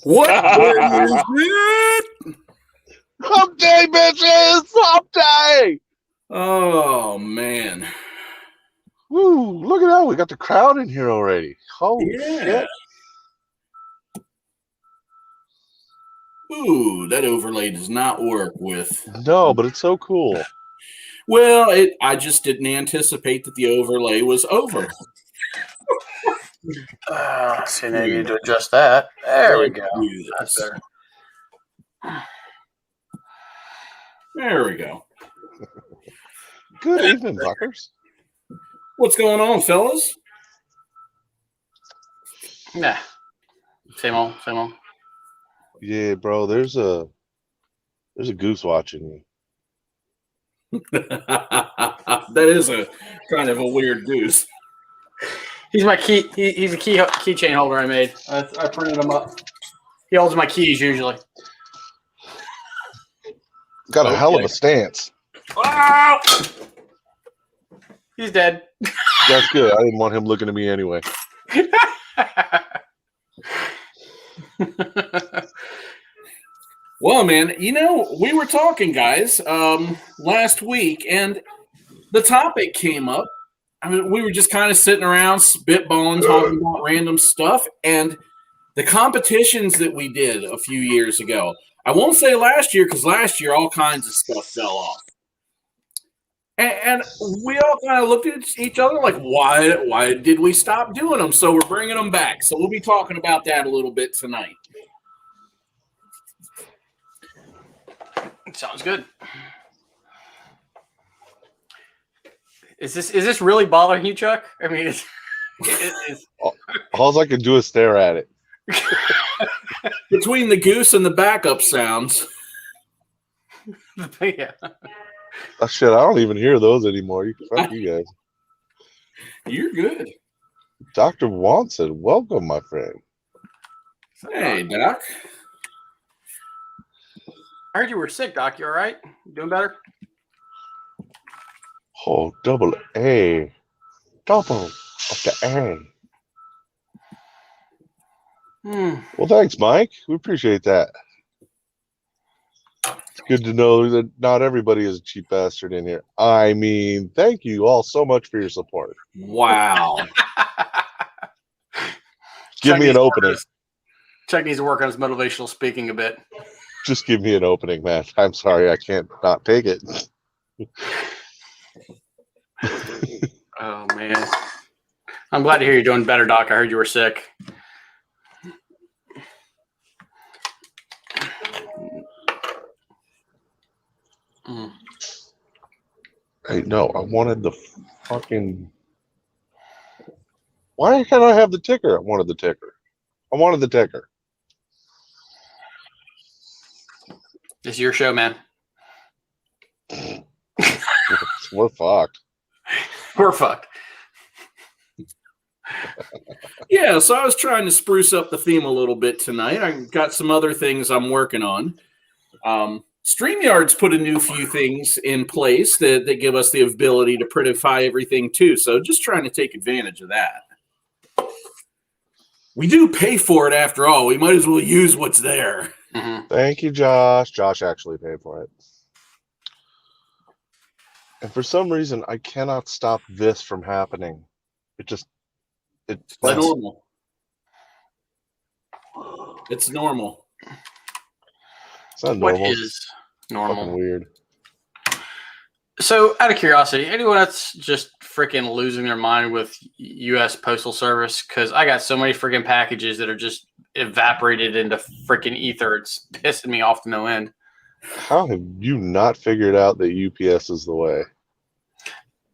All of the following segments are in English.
What day is it? Hump day, bitches! Hump day! Oh, man. Woo, look at that. We got the crowd in here already. Holy shit. Ooh, that overlay does not work with... No, but it's so cool. Well, I just didn't anticipate that the overlay was over. See, I need to adjust that. There we go. That's better. There we go. Good evening, Buckers. What's going on, fellas? Yeah. Same old, same old. Yeah, bro, there's a goose watching you. That is a kind of a weird goose. He's my key. He's a keychain holder I made. I printed him up. He holds my keys usually. Got a hell of a stance. Oh! He's dead. That's good. I didn't want him looking at me anyway. Well, man, you know, we were talking, guys, last week, and the topic came up. I mean, we were just kind of sitting around, spitballing, talking about random stuff, and the competitions that we did a few years ago. I won't say last year, because last year all kinds of stuff fell off. And we all kind of looked at each other like, why did we stop doing them? So we're bringing them back. So we'll be talking about that a little bit tonight. Sounds good. Is this really bothering you, Chuck? I mean, it's all I can do is stare at it. Between the goose and the backup sounds. Yeah. Oh, shit, I don't even hear those anymore. Fuck you guys. You're good. Dr. Watson, welcome, my friend. Hey, Doc. I heard you were sick, Doc. You all right? You doing better? Oh, double A. Double of the A. Well, thanks, Mike. We appreciate that. It's good to know that not everybody is a cheap bastard in here. I mean, thank you all so much for your support. Wow. Give me an opening. Chuck needs to work on his motivational speaking a bit. Just give me an opening, man. I'm sorry, I can't not take it. Oh, man. I'm glad to hear you're doing better, Doc. I heard you were sick. Hey, no, I wanted the fucking... Why can't I have the ticker? I wanted the ticker. I wanted the ticker. It's your show, man. We're fucked. We're fucked. Yeah, so I was trying to spruce up the theme a little bit tonight. I got some other things I'm working on. StreamYard's put a new few things in place that give us the ability to prettify everything too. So just trying to take advantage of that. We do pay for it after all. We might as well use what's there. Mm-hmm. Thank you, Josh. Josh actually paid for it. And for some reason, I cannot stop this from happening. It's normal. It's normal. It's not normal. What is normal? Fucking weird. So, out of curiosity, anyone that's just freaking losing their mind with U.S. Postal Service? Because I got so many freaking packages that are just evaporated into freaking ether. It's pissing me off to no end. How have you not figured out that UPS is the way?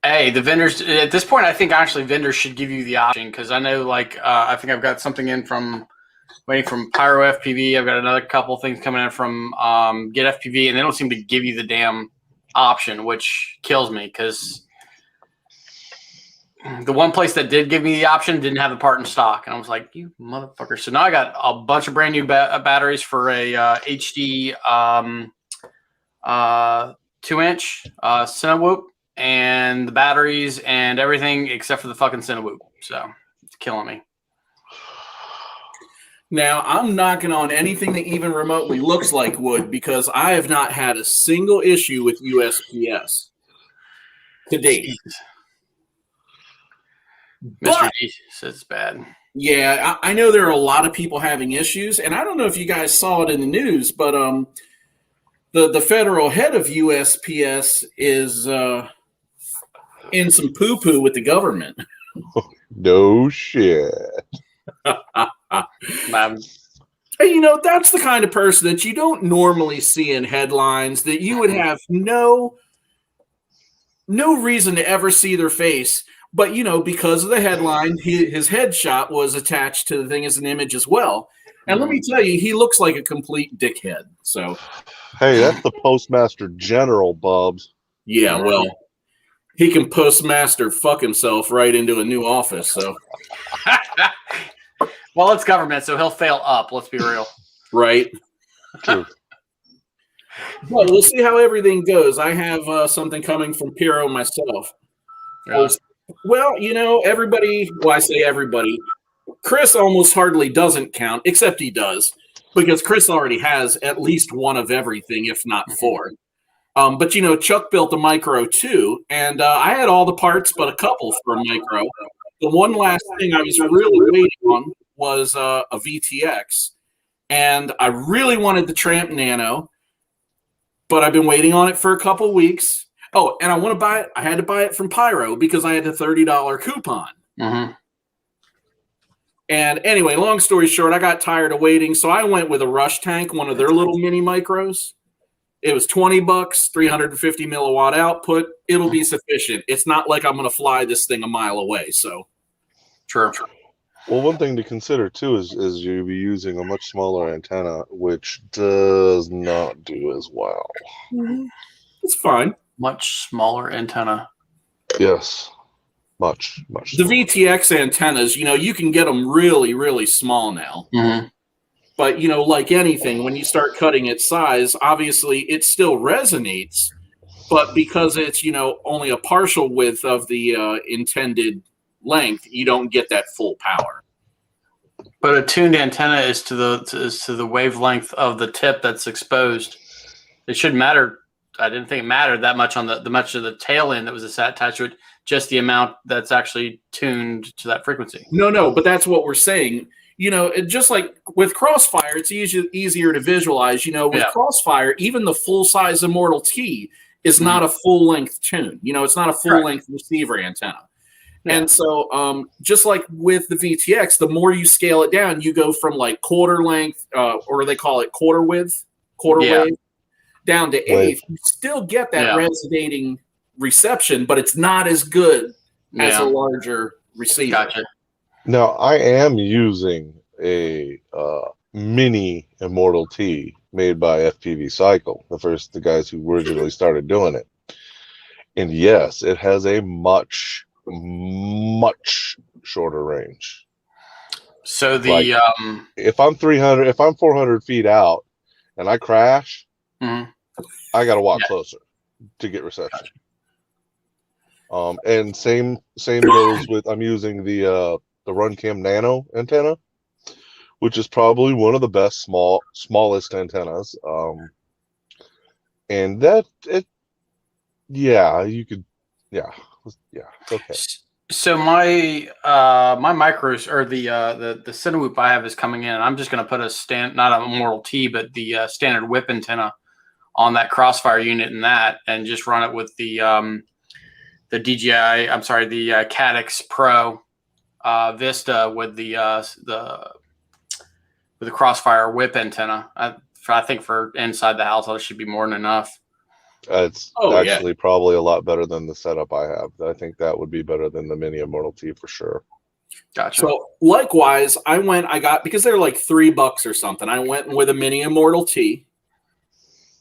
Hey, the vendors, at this point, I think actually vendors should give you the option, because I know, like, I think I've got something in waiting from Pyro FPV. I've got another couple things coming in from Get FPV, and they don't seem to give you the damn option, which kills me, because the one place that did give me the option didn't have the part in stock, and I was like, you motherfucker. So now I got a bunch of brand new batteries for a HD 2-inch Cinewhoop, and the batteries and everything except for the fucking Cinewhoop. So it's killing me. Now, I'm knocking on anything that even remotely looks like wood because I have not had a single issue with USPS to date. Mr. But, D says it's bad. yeah, I know there are a lot of people having issues, and I don't know if you guys saw it in the news, but the federal head of USPS is in some poo-poo with the government. No shit. You know, that's the kind of person that you don't normally see in headlines, that you would have no reason to ever see their face. But, you know, because of the headline, his headshot was attached to the thing as an image as well. And let me tell you, he looks like a complete dickhead. So, hey, that's the Postmaster General, Bubs. Yeah, well, he can postmaster fuck himself right into a new office. So, well, it's government, so he'll fail up. Let's be real. Right. True. Well, we'll see how everything goes. I have something coming from Piro myself. Really? Well, you know, everybody, well, I say everybody, Chris almost hardly doesn't count, except he does, because Chris already has at least one of everything, if not four. But, you know, Chuck built a micro too, and I had all the parts but a couple for a micro. The one last thing I was really waiting on was a VTX, and I really wanted the Tramp Nano, but I've been waiting on it for a couple weeks. Oh, and I want to buy it. I had to buy it from Pyro because I had the $30 coupon. Mm-hmm. And anyway, long story short, I got tired of waiting, so I went with a Rush Tank, one of their little mini micros. It was $20, 350 milliwatt output. It'll be sufficient. It's not like I'm going to fly this thing a mile away. So, True. Well, one thing to consider too is you'll be using a much smaller antenna, which does not do as well. It's fine. Much smaller antenna. Yes, much. The VTX antennas, you know, you can get them really, really small now. Mm-hmm. But, you know, like anything, when you start cutting its size, obviously it still resonates. But because it's, you know, only a partial width of the intended length, you don't get that full power. But a tuned antenna is to the wavelength of the tip that's exposed. It shouldn't matter. I didn't think it mattered that much on the much of the tail end that was attached to it. Just the amount that's actually tuned to that frequency. No, but that's what we're saying. You know, just like with Crossfire, it's easier to visualize. You know, with Crossfire, even the full-size Immortal T is not a full-length tune. You know, it's not a full-length receiver antenna. Yeah. And so just like with the VTX, the more you scale it down, you go from like quarter length, or they call it quarter width, wave, down to eighth. You still get that resonating reception, but it's not as good as a larger receiver. Gotcha. Now, I am using a mini Immortal T made by FPV Cycle, the guys who originally started doing it. And yes, it has a much shorter range. So the if I'm 400 feet out and I crash, I got to walk closer to get reception. Gotcha. And same goes with, I'm using the RunCam Nano antenna, which is probably one of the best smallest antennas. And okay. So my micros, or the Cinewoop I have, is coming in. I'm just going to put not a Immortal T, but the standard whip antenna on that Crossfire unit and just run it with the DJI. I'm sorry, the Cadix Pro Vista with the Crossfire whip antenna. I think for inside the house, that should be more than enough. It's actually probably a lot better than the setup I have. I think that would be better than the mini Immortal T for sure. Gotcha. So likewise, because they're like $3 or something, I went with a mini Immortal T,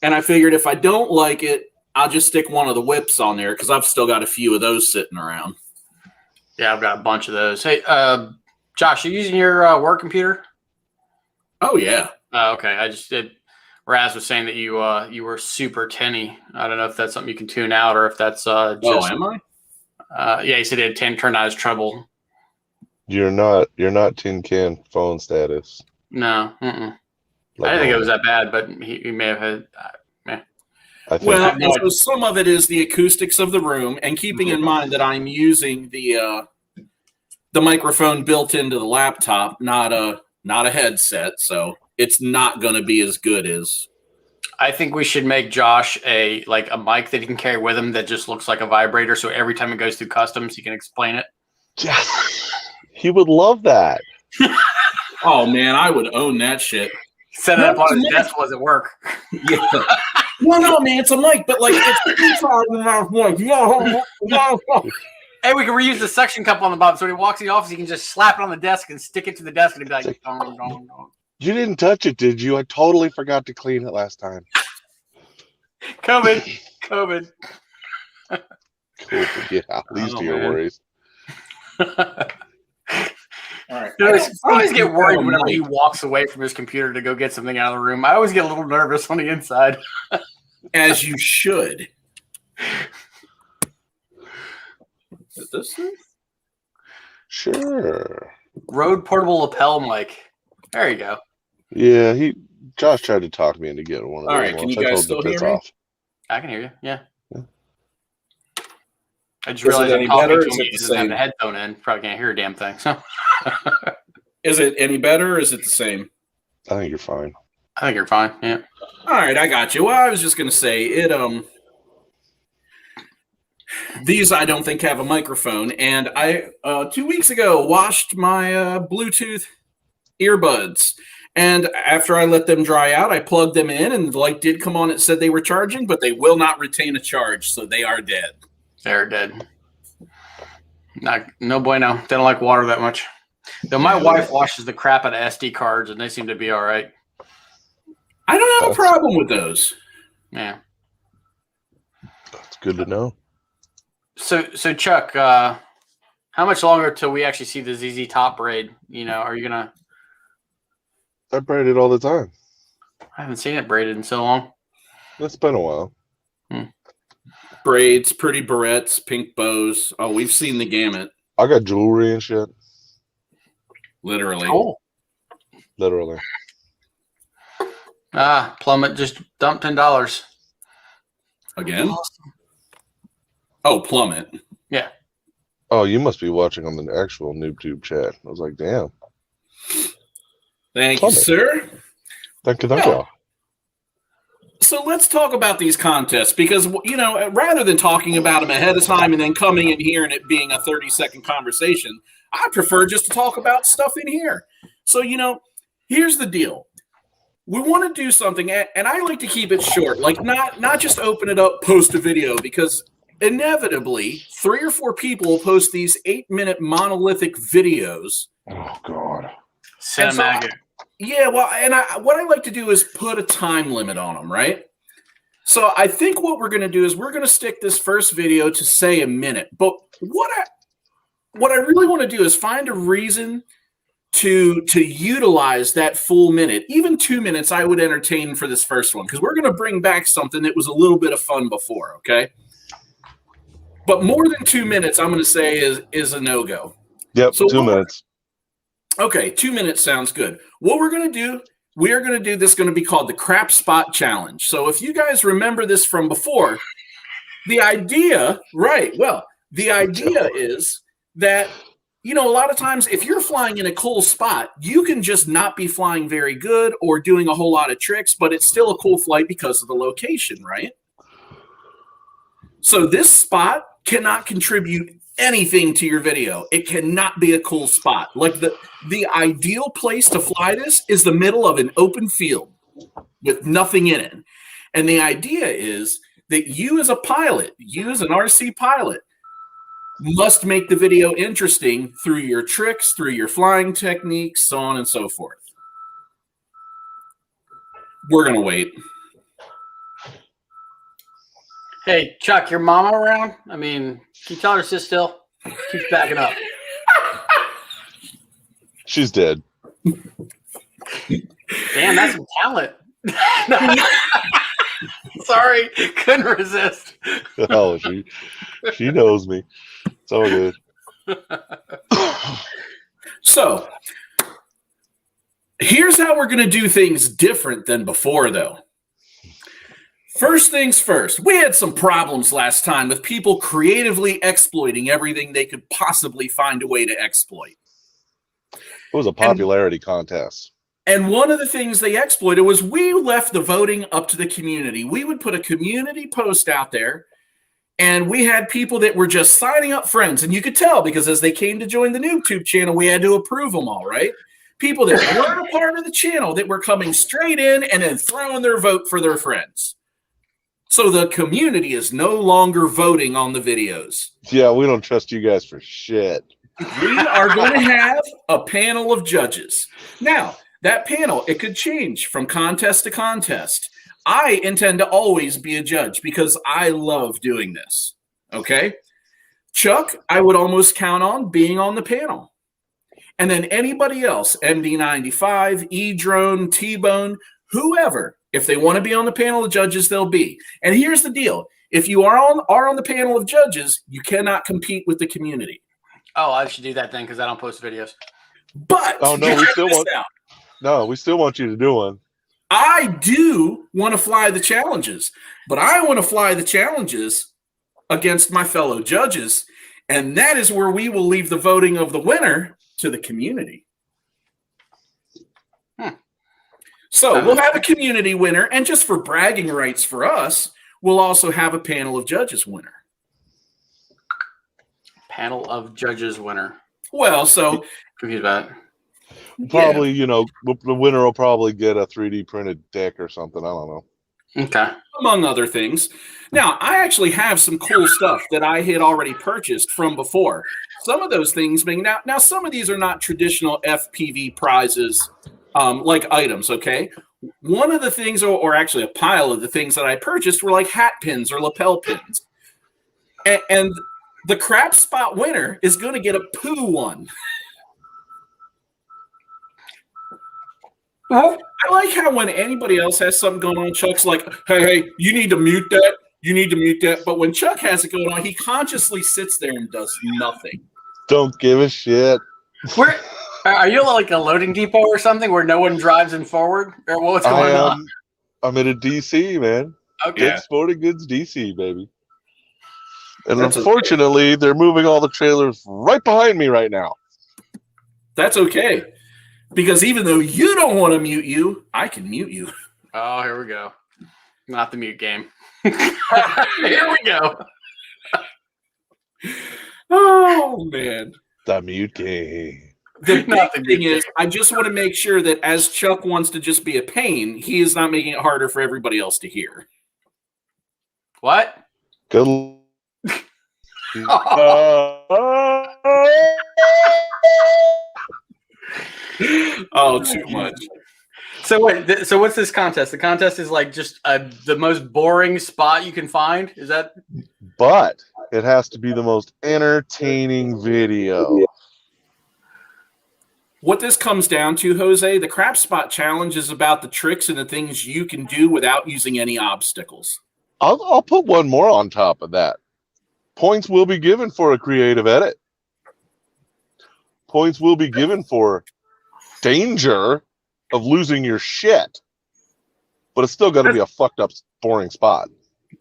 and I figured if I don't like it, I'll just stick one of the whips on there because I've still got a few of those sitting around. Yeah, I've got a bunch of those. Hey, Josh, you using your work computer? Oh yeah. Okay. I just did. Raz was saying that you were super tinny. I don't know if that's something you can tune out or if that's just. Oh, am I? Yeah, he said it turned out as trouble. You're not tin can phone status. No. Mm-mm. Like I didn't think it normal. was that bad, but he may have had. I think Well, no, and so some of it is the acoustics of the room, and keeping in mind that I'm using the microphone built into the laptop, not a headset, so it's not going to be as good as. I think we should make Josh a mic that he can carry with him that just looks like a vibrator. So every time it goes through customs, he can explain it. yes, he would love that. Oh man, I would own that shit. Set it up on his desk while at work. Yeah. Well, no, man, it's a mic, but like it's Hey, we can reuse the suction cup on the bottom. So when he walks in the office, he can just slap it on the desk and stick it to the desk, and he'd be like, dong, dong, dong. You didn't touch it, did you? I totally forgot to clean it last time. COVID. Cool. Yeah, these are your worries. All right. I always get worried whenever he walks away from his computer to go get something out of the room. I always get a little nervous on the inside. As you should. Is this thing? Sure. Rode portable lapel mic. There you go. Yeah, Josh tried to talk me into getting one of those. All right, can you guys still hear me? off. I can hear you. Yeah. I just Is it realized any I'm talking better, to or is him. it He the doesn't have same? the headphone in. Probably can't hear a damn thing. So Is it any better or is it the same? I think you're fine. I think you're fine. Yeah. All right, I got you. Well, I was just going to say it. These I don't think have a microphone, and I 2 weeks ago washed my Bluetooth earbuds, and after I let them dry out, I plugged them in, and the light did come on. It said they were charging, but they will not retain a charge, so they are dead. They're dead. No bueno. They don't like water that much. Though my wife washes the crap out of SD cards, and they seem to be all right. I don't have a problem with those. Yeah. That's good to know. So Chuck, how much longer till we actually see the ZZ Top braid? You know, are you gonna? I braid it all the time. I haven't seen it braided in so long. It's been a while. Braids, pretty barrettes, pink bows. Oh, we've seen the gamut. I got jewelry and shit. Literally. Cool. Literally. Plummet just dumped $10. Again? Oh, plummet. Yeah. Oh, you must be watching on the actual NoobTube chat. I was like, damn. Thank Plummet. you, sir. Thank you. Well, so let's talk about these contests because, you know, rather than talking about them ahead of time and then coming in here and it being a 30-second conversation, I prefer just to talk about stuff in here. So, you know, here's the deal. We want to do something, and I like to keep it short, like not just open it up, post a video, because inevitably 3 or 4 people will post these 8-minute monolithic videos. Oh, God. Cinematic. Yeah, well, and what I like to do is put a time limit on them, right? So I think what we're going to do is we're going to stick this first video to, say, a minute. But what I really want to do is find a reason to utilize that full minute. Even 2 minutes I would entertain for this first one, because we're going to bring back something that was a little bit of fun before, okay? But more than 2 minutes, I'm going to say is a no-go. Yep, So 2 minutes. Okay, 2 minutes sounds good. What we're going to do, we are going to do this, going to be called the Crap Spot Challenge. So if you guys remember this from before, the idea, the idea is that, you know, a lot of times if you're flying in a cool spot, you can just not be flying very good or doing a whole lot of tricks, but it's still a cool flight because of the location, right? So this spot cannot contribute anything to your video. It cannot be a cool spot. Like the ideal place to fly this is the middle of an open field with nothing in it. And the idea is that you as a pilot, you as an RC pilot, must make the video interesting through your tricks, through your flying techniques, so on and so forth. We're going to wait. Hey, Chuck, your mama around? I mean, can you tell her to sit still? Keeps backing up. She's dead. Damn, that's some talent. Sorry, couldn't resist. Oh, she knows me. It's all good. So, Here's how we're going to do things different than before, though. First things first, we had some problems last time with people creatively exploiting everything they could possibly find a way to exploit. It was a popularity contest. And one of the things they exploited was we left the voting up to the community. We would put a community post out there, and we had people that were just signing up friends. And you could tell because as they came to join the NoobTube channel, we had to approve them all, right? People that weren't a part of the channel that were coming straight in and then throwing their vote for their friends. So the community is no longer voting on the videos. Yeah, we don't trust you guys for shit. We are going to have a panel of judges. Now, that panel, it could change from contest to contest. I intend to always be a judge because I love doing this. Okay? Chuck, I would almost count on being on the panel. And then anybody else, MD95, E-Drone, T-Bone, whoever, if they want to be on the panel of judges, they'll be. And here's the deal. If you are on the panel of judges, you cannot compete with the community. Oh, I should do that then because I don't post videos. But oh no, we still want you to do one. I do want to fly the challenges, but I want to fly the challenges against my fellow judges, and that is where we will leave the voting of the winner to the community. So we'll have a community winner, and just for bragging rights for us, we'll also have a panel of judges winner. Panel of judges winner. Well, so confused about it. Probably, you know, the winner will probably get a 3D printed deck or something. I don't know. Okay. Among other things. Now, I actually have some cool stuff that I had already purchased from before. Some of those things being now some of these are not traditional FPV prizes like items, okay? One of the things, or actually a pile of the things that I purchased were like hat pins or lapel pins. And the crap spot winner is going to get a poo one. I like how when anybody else has something going on, Chuck's like, hey, you need to mute that. You need to mute that. But when Chuck has it going on, he consciously sits there and does nothing. Don't give a shit. Where are you, like a loading depot or something where no one drives in forward? Or what's going on? I'm at a DC, man. Okay. Good Sporting Goods DC, baby. And unfortunately, they're moving all the trailers right behind me right now. That's okay. Because even though you don't want to mute you, I can mute you. Oh, here we go. Not the mute game. Here we go. Oh, man. The mute game. The big thing is, I just want to make sure that as Chuck wants to just be a pain, he is not making it harder for everybody else to hear. What? Good. Oh, too much. So wait, so what's this contest? The contest is like just the most boring spot you can find? Is that? But it has to be the most entertaining video. What this comes down to, Jose, the crap spot challenge is about the tricks and the things you can do without using any obstacles. I'll put one more on top of that. Points will be given for a creative edit. Points will be given for danger of losing your shit. But it's still going to be a fucked up, boring spot.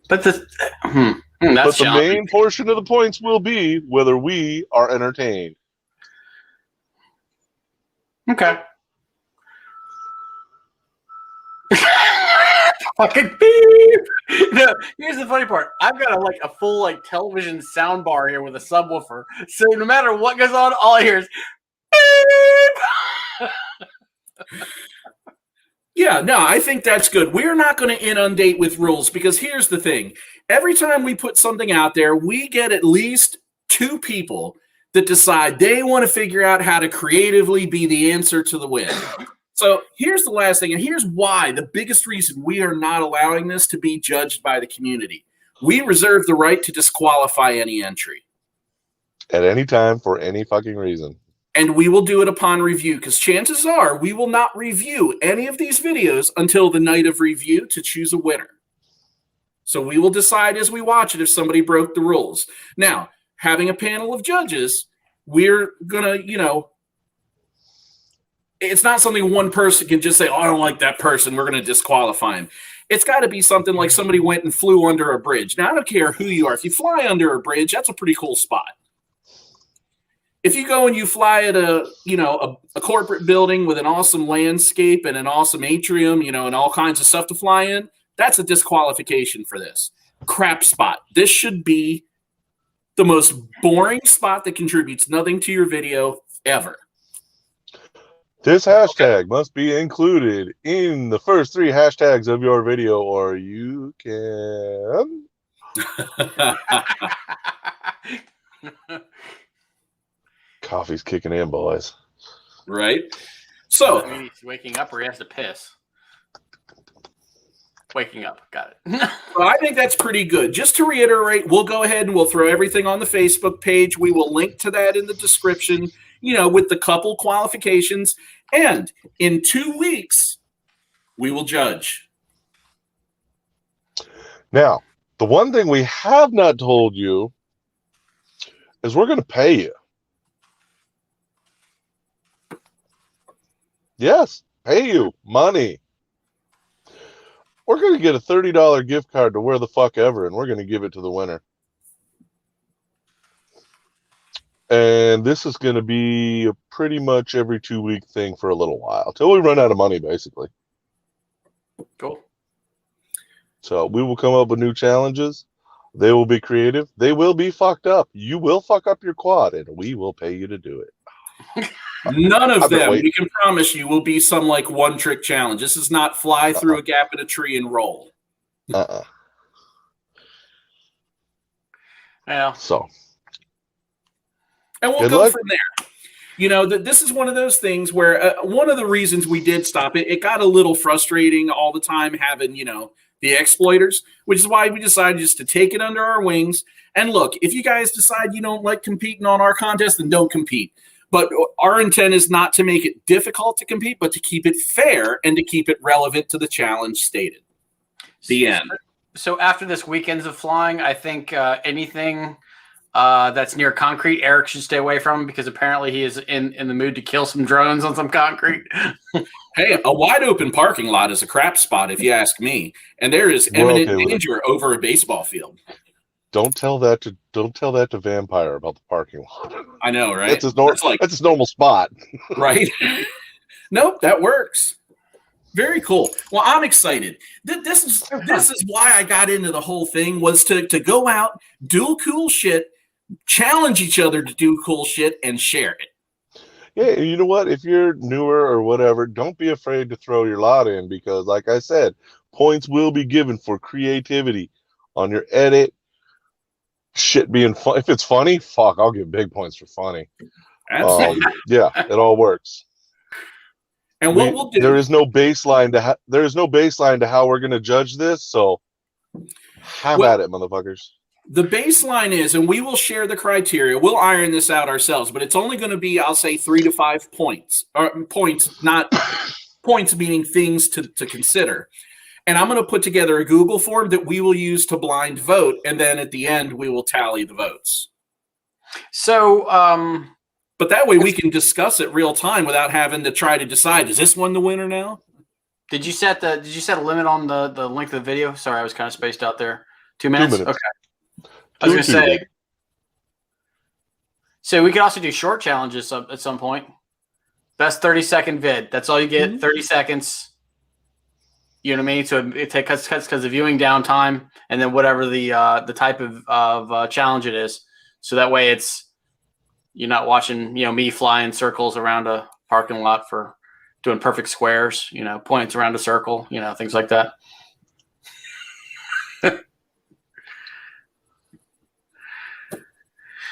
But the main portion of the points will be whether we are entertained. Okay. Fucking beep. No, here's the funny part. I've got a full television sound bar here with a subwoofer. So no matter what goes on, all I hear is beep. Yeah, no, I think that's good. We're not going to inundate with rules because here's the thing. Every time we put something out there, we get at least 2 people that decide they want to figure out how to creatively be the answer to the win. So here's the last thing, and here's why, the biggest reason we are not allowing this to be judged by the community. We reserve the right to disqualify any entry. At any time, for any fucking reason. And we will do it upon review, because chances are we will not review any of these videos until the night of review to choose a winner. So we will decide as we watch it if somebody broke the rules. Now, having a panel of judges, we're going to, it's not something one person can just say, oh, I don't like that person, we're going to disqualify him. It's got to be something like somebody went and flew under a bridge. Now, I don't care who you are. If you fly under a bridge, that's a pretty cool spot. If you go and you fly at a corporate building with an awesome landscape and an awesome atrium, and all kinds of stuff to fly in, that's a disqualification for this. Crap spot. This should be the most boring spot that contributes nothing to your video ever. This hashtag must be included in the first 3 hashtags of your video, or you can. Coffee's kicking in, boys. Right? So, I mean, he's waking up or he has to piss. Waking up. Got it. well, I think that's pretty good. Just to reiterate, we'll go ahead and we'll throw everything on the Facebook page. We will link to that in the description, with the couple qualifications. And in 2 weeks, we will judge. Now, the one thing we have not told you is we're going to pay you. Yes, pay you money. We're going to get a $30 gift card to where the fuck ever, and we're going to give it to the winner. And this is going to be a pretty much every 2-week thing for a little while, till we run out of money, basically. Cool. So we will come up with new challenges. They will be creative. They will be fucked up. You will fuck up your quad, and we will pay you to do it. None of them, we can promise you, will be some like one-trick challenge. This is not fly through a gap in a tree and roll. Yeah. So. And we'll go from there. This is one of those things where one of the reasons we did stop it, it got a little frustrating all the time having, the exploiters, which is why we decided just to take it under our wings. And look, if you guys decide you don't like competing on our contest, then don't compete. But our intent is not to make it difficult to compete, but to keep it fair and to keep it relevant to the challenge stated. The end. So after this weekends of flying, I think anything that's near concrete, Eric should stay away from, because apparently he is in the mood to kill some drones on some concrete. Hey, a wide open parking lot is a crap spot, if you ask me. And there is imminent danger over a baseball field. Don't tell that to Vampire about the parking lot. I know, right? That's his normal spot. Right? Nope, that works. Very cool. Well, I'm excited. This is why I got into the whole thing, was to go out, do cool shit, challenge each other to do cool shit, and share it. Yeah, you know what? If you're newer or whatever, don't be afraid to throw your lot in, because, like I said, points will be given for creativity on your edit. Shit being fun. If it's funny, fuck, I'll give big points for funny. Absolutely. Yeah, it all works. And what we'll do, there is no baseline to how we're going to judge this. So have at it, motherfuckers. The baseline is, and we will share the criteria. We'll iron this out ourselves, but it's only going to be, I'll say, 3 to 5 points. Or points, not points meaning things to consider. And I'm going to put together a Google form that we will use to blind vote, and then at the end we will tally the votes. So, but that way we can discuss it real time without having to try to decide, is this one the winner now? Did you set a limit on the length of the video? Sorry, I was kind of spaced out there. 2 minutes? 2 minutes. Okay. I was going to say, so we could also do short challenges at some point. Best 30-second vid. That's all you get, 30 seconds. You know what I mean? So it cuts because of viewing downtime, and then whatever the type of challenge it is. So that way you're not watching me fly in circles around a parking lot for doing perfect squares, points around a circle, things like that.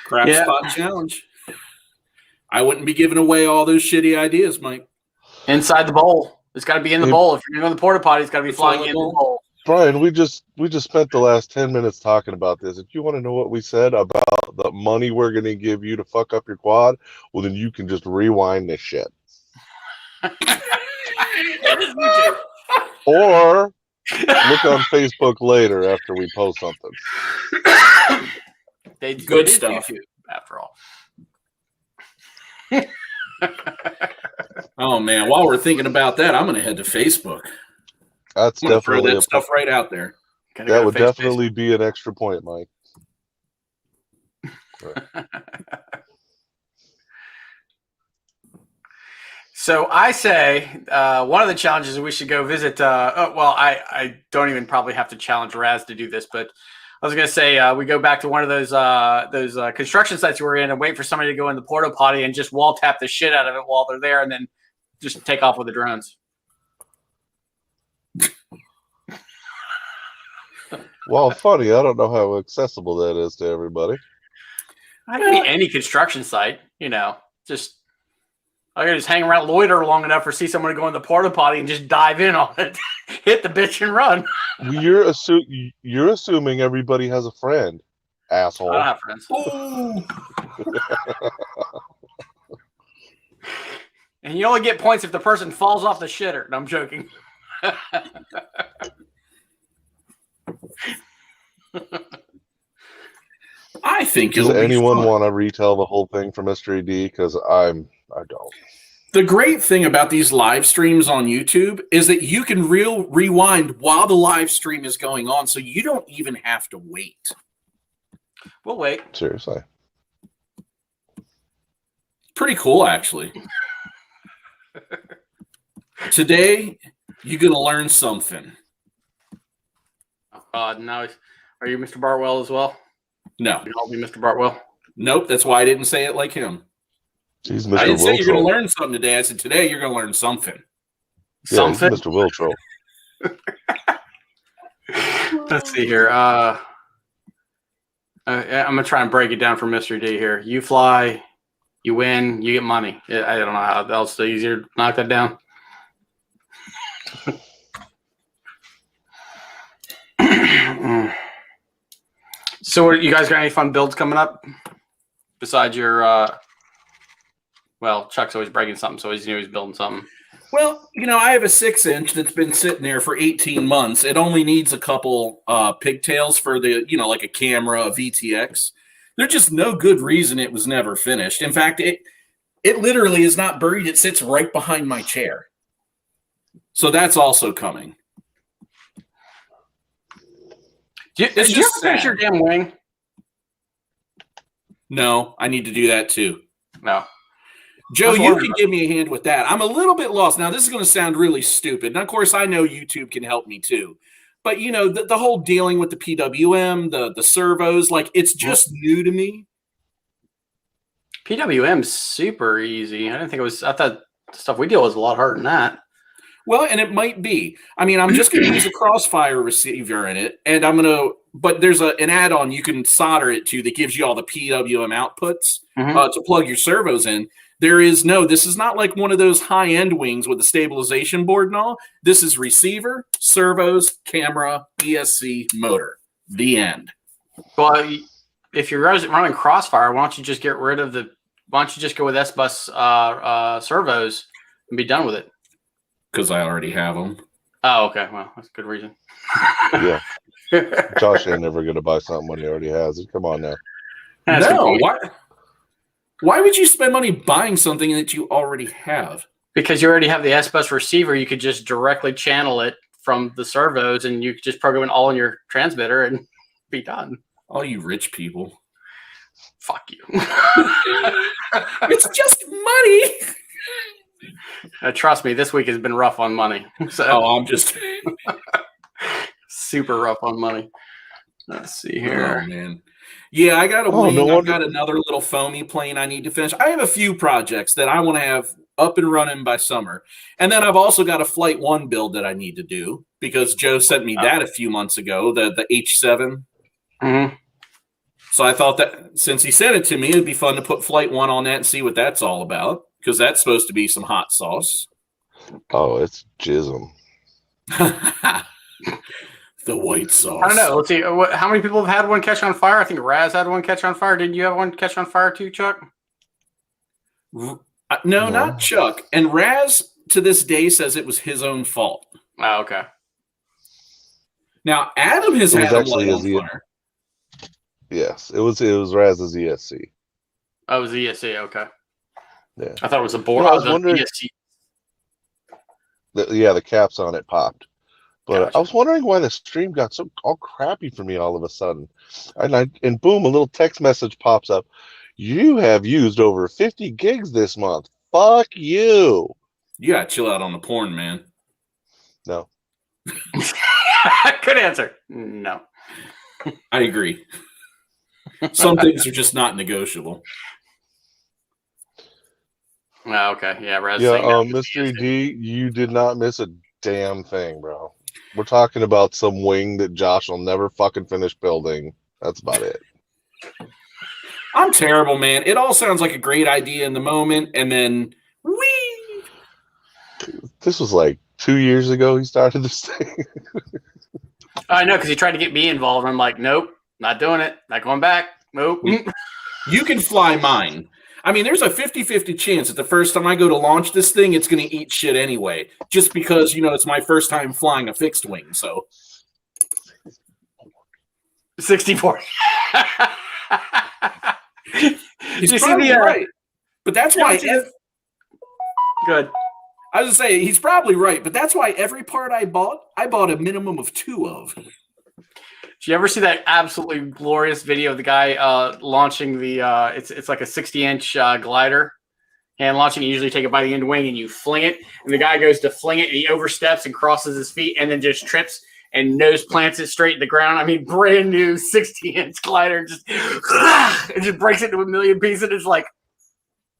Crap spot challenge. I wouldn't be giving away all those shitty ideas, Mike. Inside the bowl. It's got to be in the bowl. If you're going to the porta potty, it's got to be flying in the bowl. Brian, we just spent the last 10 minutes talking about this. If you want to know what we said about the money we're going to give you to fuck up your quad, well, then you can just rewind this shit. Or look on Facebook later after we post something. Good stuff. YouTube, after all. Oh man, while we're thinking about that, I'm gonna head to Facebook. That's I'm gonna throw definitely that stuff right out there. that would definitely be an extra point, Mike. So I say one of the challenges we should go visit. I don't even probably have to challenge Raz to do this, but I was going to say we go back to one of those construction sites we're in and wait for somebody to go in the porta potty and just wall tap the shit out of it while they're there, and then just take off with the drones. Well, funny. I don't know how accessible that is to everybody. I could be any construction site, just I can just hang around, loiter long enough, or see someone go in the porta potty and just dive in on it, hit the bitch and run. You're assuming everybody has a friend, asshole. I don't have friends. And you only get points if the person falls off the shitter. No, I'm joking. I think Does anyone want to retell the whole thing for Mystery D? Because I don't. The great thing about these live streams on YouTube is that you can rewind while the live stream is going on, so you don't even have to wait. We'll wait. Seriously. Pretty cool, actually. Today, you're going to learn something. Oh, God. Now, are you Mr. Bartwell as well? No. You all be Mr. Bartwell? Nope, that's why I didn't say it like him. He's Mr. I didn't say you're going to Wiltroll. learn something today. I said today you're going to learn something. Yeah, Something? Mr. Wiltroll. Let's see here. I'm going to try and break it down for Mr. D here. You fly, you win, you get money. I don't know how else it's easier to knock that down. So you guys got any fun builds coming up besides your Chuck's always breaking something, so he's building something. Well, I have a 6-inch that's been sitting there for 18 months. It only needs a couple pigtails for the, like a camera, a VTX. There's just no good reason it was never finished. In fact, it literally is not buried. It sits right behind my chair. So that's also coming. Did you ever finish your damn wing? No, I need to do that too. No. Joe, you can give me a hand with that. I'm a little bit lost. Now, this is going to sound really stupid. And, of course, I know YouTube can help me too. But, the whole dealing with the PWM, the servos, it's just new to me. PWM's super easy. I thought the stuff we deal with was a lot harder than that. Well, and it might be. I mean, I'm just going to use a Crossfire receiver in it. And but there's an add-on you can solder it to that gives you all the PWM outputs to plug your servos in. This is not like one of those high-end wings with a stabilization board and all. This is receiver, servos, camera, ESC, motor. The end. Well, if you're running Crossfire, why don't you just go with S-Bus servos and be done with it? Because I already have them. Oh, okay. Well, that's a good reason. Yeah. Josh ain't never going to buy something when he already has it. Come on now. No, why would you spend money buying something that you already have? Because you already have the S-Bus receiver. You could just directly channel it from the servos, and you could just program it all in your transmitter and be done. All you rich people. Fuck you. It's just money. Trust me, this week has been rough on money. So I'm just super rough on money. Let's see here. Oh, man. Yeah, I got I've got another little foamy plane I need to finish. I have a few projects that I want to have up and running by summer. And then I've also got a Flight 1 build that I need to do because Joe sent me that a few months ago, the H7. Mm-hmm. So I thought that since he sent it to me, it'd be fun to put Flight 1 on that and see what that's all about because that's supposed to be some hot sauce. Oh, it's jism. The white sauce. I don't know. Let's see. How many people have had one catch on fire? I think Raz had one catch on fire. Didn't you have one catch on fire too, Chuck? No, not Chuck. And Raz, to this day, says it was his own fault. Oh, okay. Now, Adam has had a light on fire. Yes, it was Raz's ESC. Oh, it was ESC. Okay. Yeah. I thought it was a board. I was wondering. ESC the caps on it popped. But Gotcha. I was wondering why the stream got so all crappy for me all of a sudden. And boom, a little text message pops up. You have used over 50 gigs this month. Fuck you. You gotta chill out on the porn, man. No. Good answer. No. I agree. Some things are just not negotiable. Oh, okay. Yeah, Mystery D, you did not miss a damn thing, bro. We're talking about some wing that Josh will never fucking finish building. That's about it. I'm terrible, man. It all sounds like a great idea in the moment, and then whee! This was like 2 years ago he started this thing. I know, because he tried to get me involved. I'm like, nope, not doing it. Not going back. Nope. You can fly mine. I mean, there's a 50-50 chance that the first time I go to launch this thing, it's going to eat shit anyway. Just because, it's my first time flying a fixed wing, so. 64. He's probably right. But that's why... Good. I was going to say, he's probably right, but that's why every part I bought a minimum of 2 of. Did you ever see that absolutely glorious video of the guy launching the it's like a 60-inch glider, hand launching? You usually take it by the end wing and you fling it, and the guy goes to fling it and he oversteps and crosses his feet and then just trips and nose plants it straight to the ground. I mean, brand new 60-inch glider, just it just breaks it into a million pieces. It's like,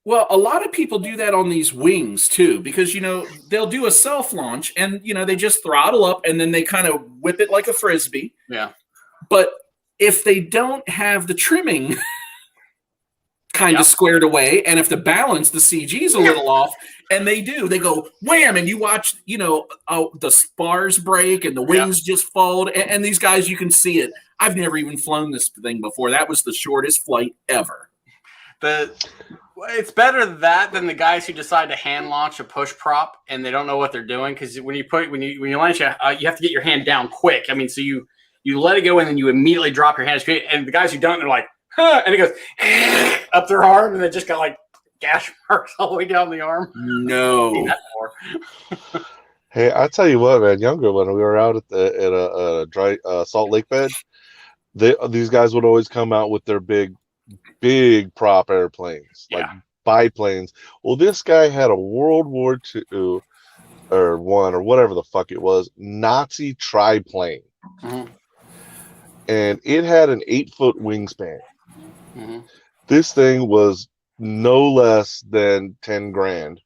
well, a lot of people do that on these wings too, because they'll do a self launch and they just throttle up and then they kind of whip it like a frisbee. Yeah. But if they don't have the trimming kind of squared away, and if the balance, the CG is a little off, and they go wham, and you watch, the spars break and the wings just fold, and these guys, you can see it. I've never even flown this thing before. That was the shortest flight ever. It's better that than the guys who decide to hand launch a push prop and they don't know what they're doing, because when you launch, you have to get your hand down quick. I mean, so you let it go and then you immediately drop your hand. And the guys who don't, they're like, huh, and it goes up their arm and they just got like gash marks all the way down the arm. No. Hey, I tell you what, man. Younger, when we were out at a dry salt lake bed, these guys would always come out with their big prop airplanes, like biplanes. Well, this guy had a World War II or one or whatever the fuck it was, Nazi triplane. Mm-hmm. And it had an 8-foot wingspan. Mm-hmm. This thing was no less than 10 grand,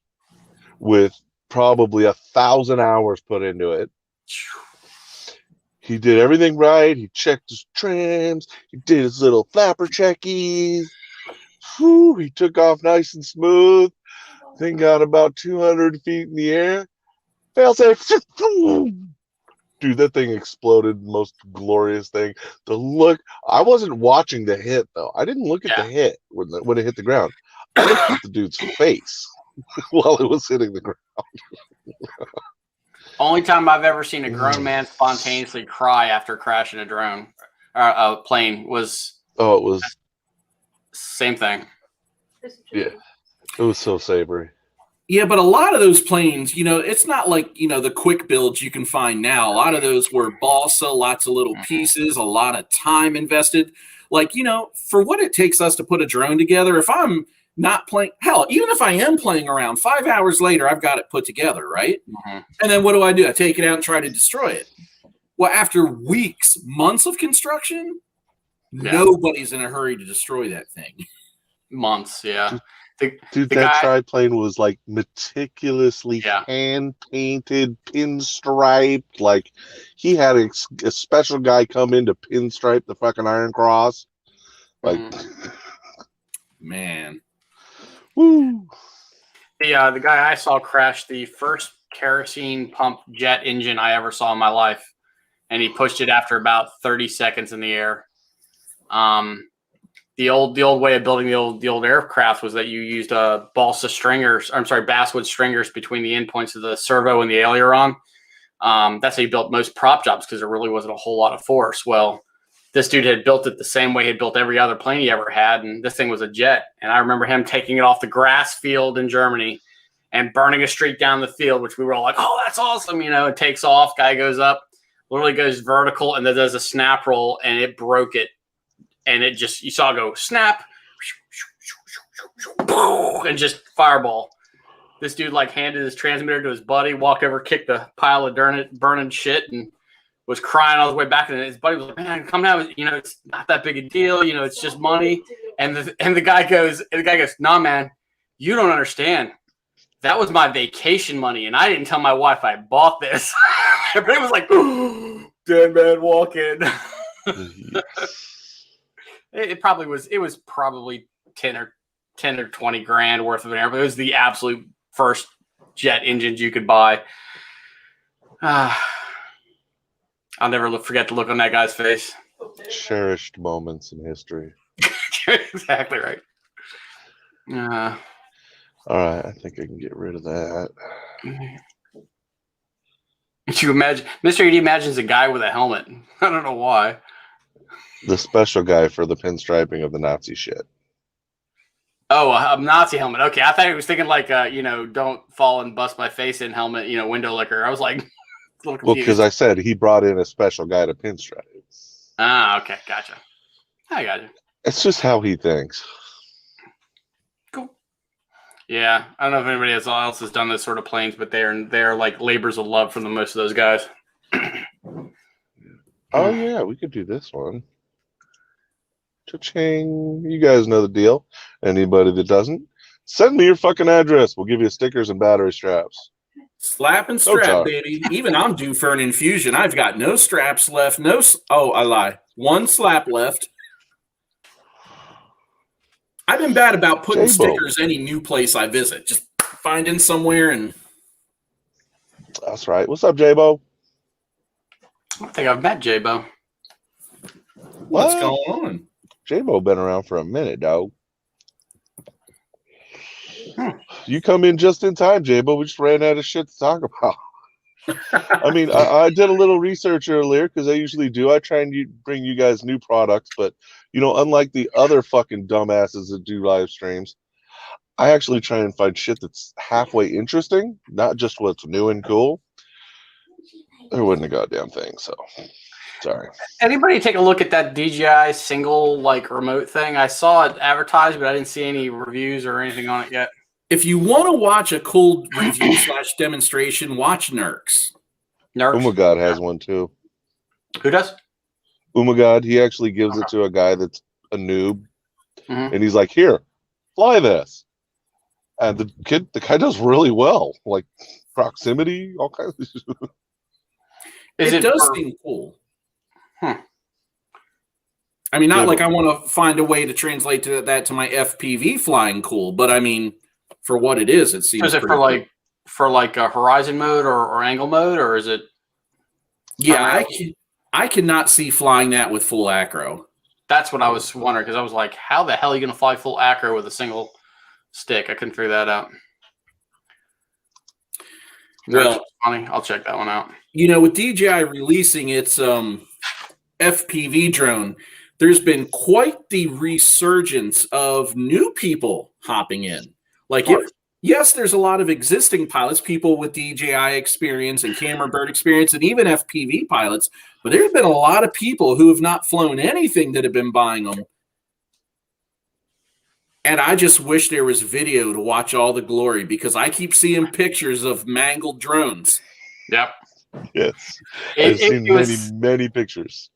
with probably 1,000 hours put into it. He did everything right. He checked his trims. He did his little flapper checkies. Whew, he took off nice and smooth. Thing got about 200 feet in the air. Fail safe. Dude, that thing exploded. Most glorious thing. The look. I wasn't watching the hit, though. I didn't look at the hit when it hit the ground. I looked at the dude's face while it was hitting the ground. Only time I've ever seen a grown man spontaneously cry after crashing a plane was. Oh, it was. Same thing. Yeah. It was so savory. Yeah, but a lot of those planes, it's not like, the quick builds you can find now. A lot of those were balsa, lots of little pieces, a lot of time invested. Like, for what it takes us to put a drone together, if I'm not playing, hell, even if I am playing around, 5 hours later, I've got it put together, right? Mm-hmm. And then what do? I take it out and try to destroy it. Well, after weeks, months of construction, nobody's in a hurry to destroy that thing. Months, yeah. Dude, that triplane was like meticulously hand-painted, pinstriped. Like, he had a special guy come in to pinstripe the fucking Iron Cross. Like, man. Woo. The guy I saw crash the first kerosene pump jet engine I ever saw in my life, and he pushed it after about 30 seconds in the air. The old way of building the old aircraft was that you used basswood stringers between the endpoints of the servo and the aileron. That's how you built most prop jobs, because there really wasn't a whole lot of force. Well, this dude had built it the same way he'd built every other plane he ever had, and this thing was a jet. And I remember him taking it off the grass field in Germany and burning a streak down the field, which we were all like, "Oh, that's awesome!" It takes off. Guy goes up, literally goes vertical, and then does a snap roll, and it broke it, and it just you saw it go snap, and just fireball. This dude handed his transmitter to his buddy, walked over, kicked the pile of burning shit, and was crying all the way back. And his buddy was like, "Man, come down. It's not that big a deal. It's just money." And the guy goes, "Nah, man, you don't understand. That was my vacation money, and I didn't tell my wife I bought this." Everybody was like, "Dead man walking." It was probably 10 or 20 grand worth of an airplane. It was the absolute first jet engines you could buy. I'll never forget the look on that guy's face. Cherished moments in history. Exactly right. All right, I think I can get rid of that. You imagine, Mr. ED imagines a guy with a helmet. I don't know why. The special guy for the pinstriping of the Nazi shit. Oh, a Nazi helmet. Okay, I thought he was thinking don't fall and bust my face in helmet, window licker. I was like, a little confused. Well, because I said he brought in a special guy to pinstripe. Ah, okay, gotcha. I got you. It's just how he thinks. Cool. Yeah, I don't know if anybody else has done this sort of planes, but they're like labors of love for most of those guys. Oh yeah, we could do this one. Cha-ching. You guys know the deal. Anybody that doesn't, send me your fucking address. We'll give you stickers and battery straps. Slap and strap, baby. Even I'm due for an infusion. I've got no straps left. I lie. One slap left. I've been bad about putting stickers any new place I visit. Just finding somewhere and. That's right. What's up, J-Bo? I don't think I've met J-Bo. What's going on? J-Bo been around for a minute, dog. You come in just in time, J-Bo. We just ran out of shit to talk about. I mean, I did a little research earlier because I usually do. I try and bring you guys new products, but unlike the other fucking dumbasses that do live streams, I actually try and find shit that's halfway interesting, not just what's new and cool. There wasn't a goddamn thing, so sorry. Anybody take a look at that DJI single remote thing? I saw it advertised, but I didn't see any reviews or anything on it yet. If you want to watch a cool review / demonstration, watch Nerks. Umagod has one too. Who does? Umagod. He actually gives it to a guy that's a noob, and he's like, "Here, fly this." And the guy does really well, like proximity, all kinds of. It does seem cool. I mean, not like I want to find a way to translate that to my FPV flying cool, but I mean, for what it is, it seems. Is it for a horizon mode or angle mode, or is it? Yeah, I cannot see flying that with full acro. That's what I was wondering, because I was like, how the hell are you going to fly full acro with a single stick? I couldn't figure that out. Well, funny. I'll check that one out. With DJI releasing its FPV drone, there's been quite the resurgence of new people hopping in. Yes, there's a lot of existing pilots, people with DJI experience and camera bird experience, and even FPV pilots, but there's been a lot of people who have not flown anything that have been buying them. And I just wish there was video to watch all the glory, because I keep seeing pictures of mangled drones. Yep. Yes. I've seen many pictures.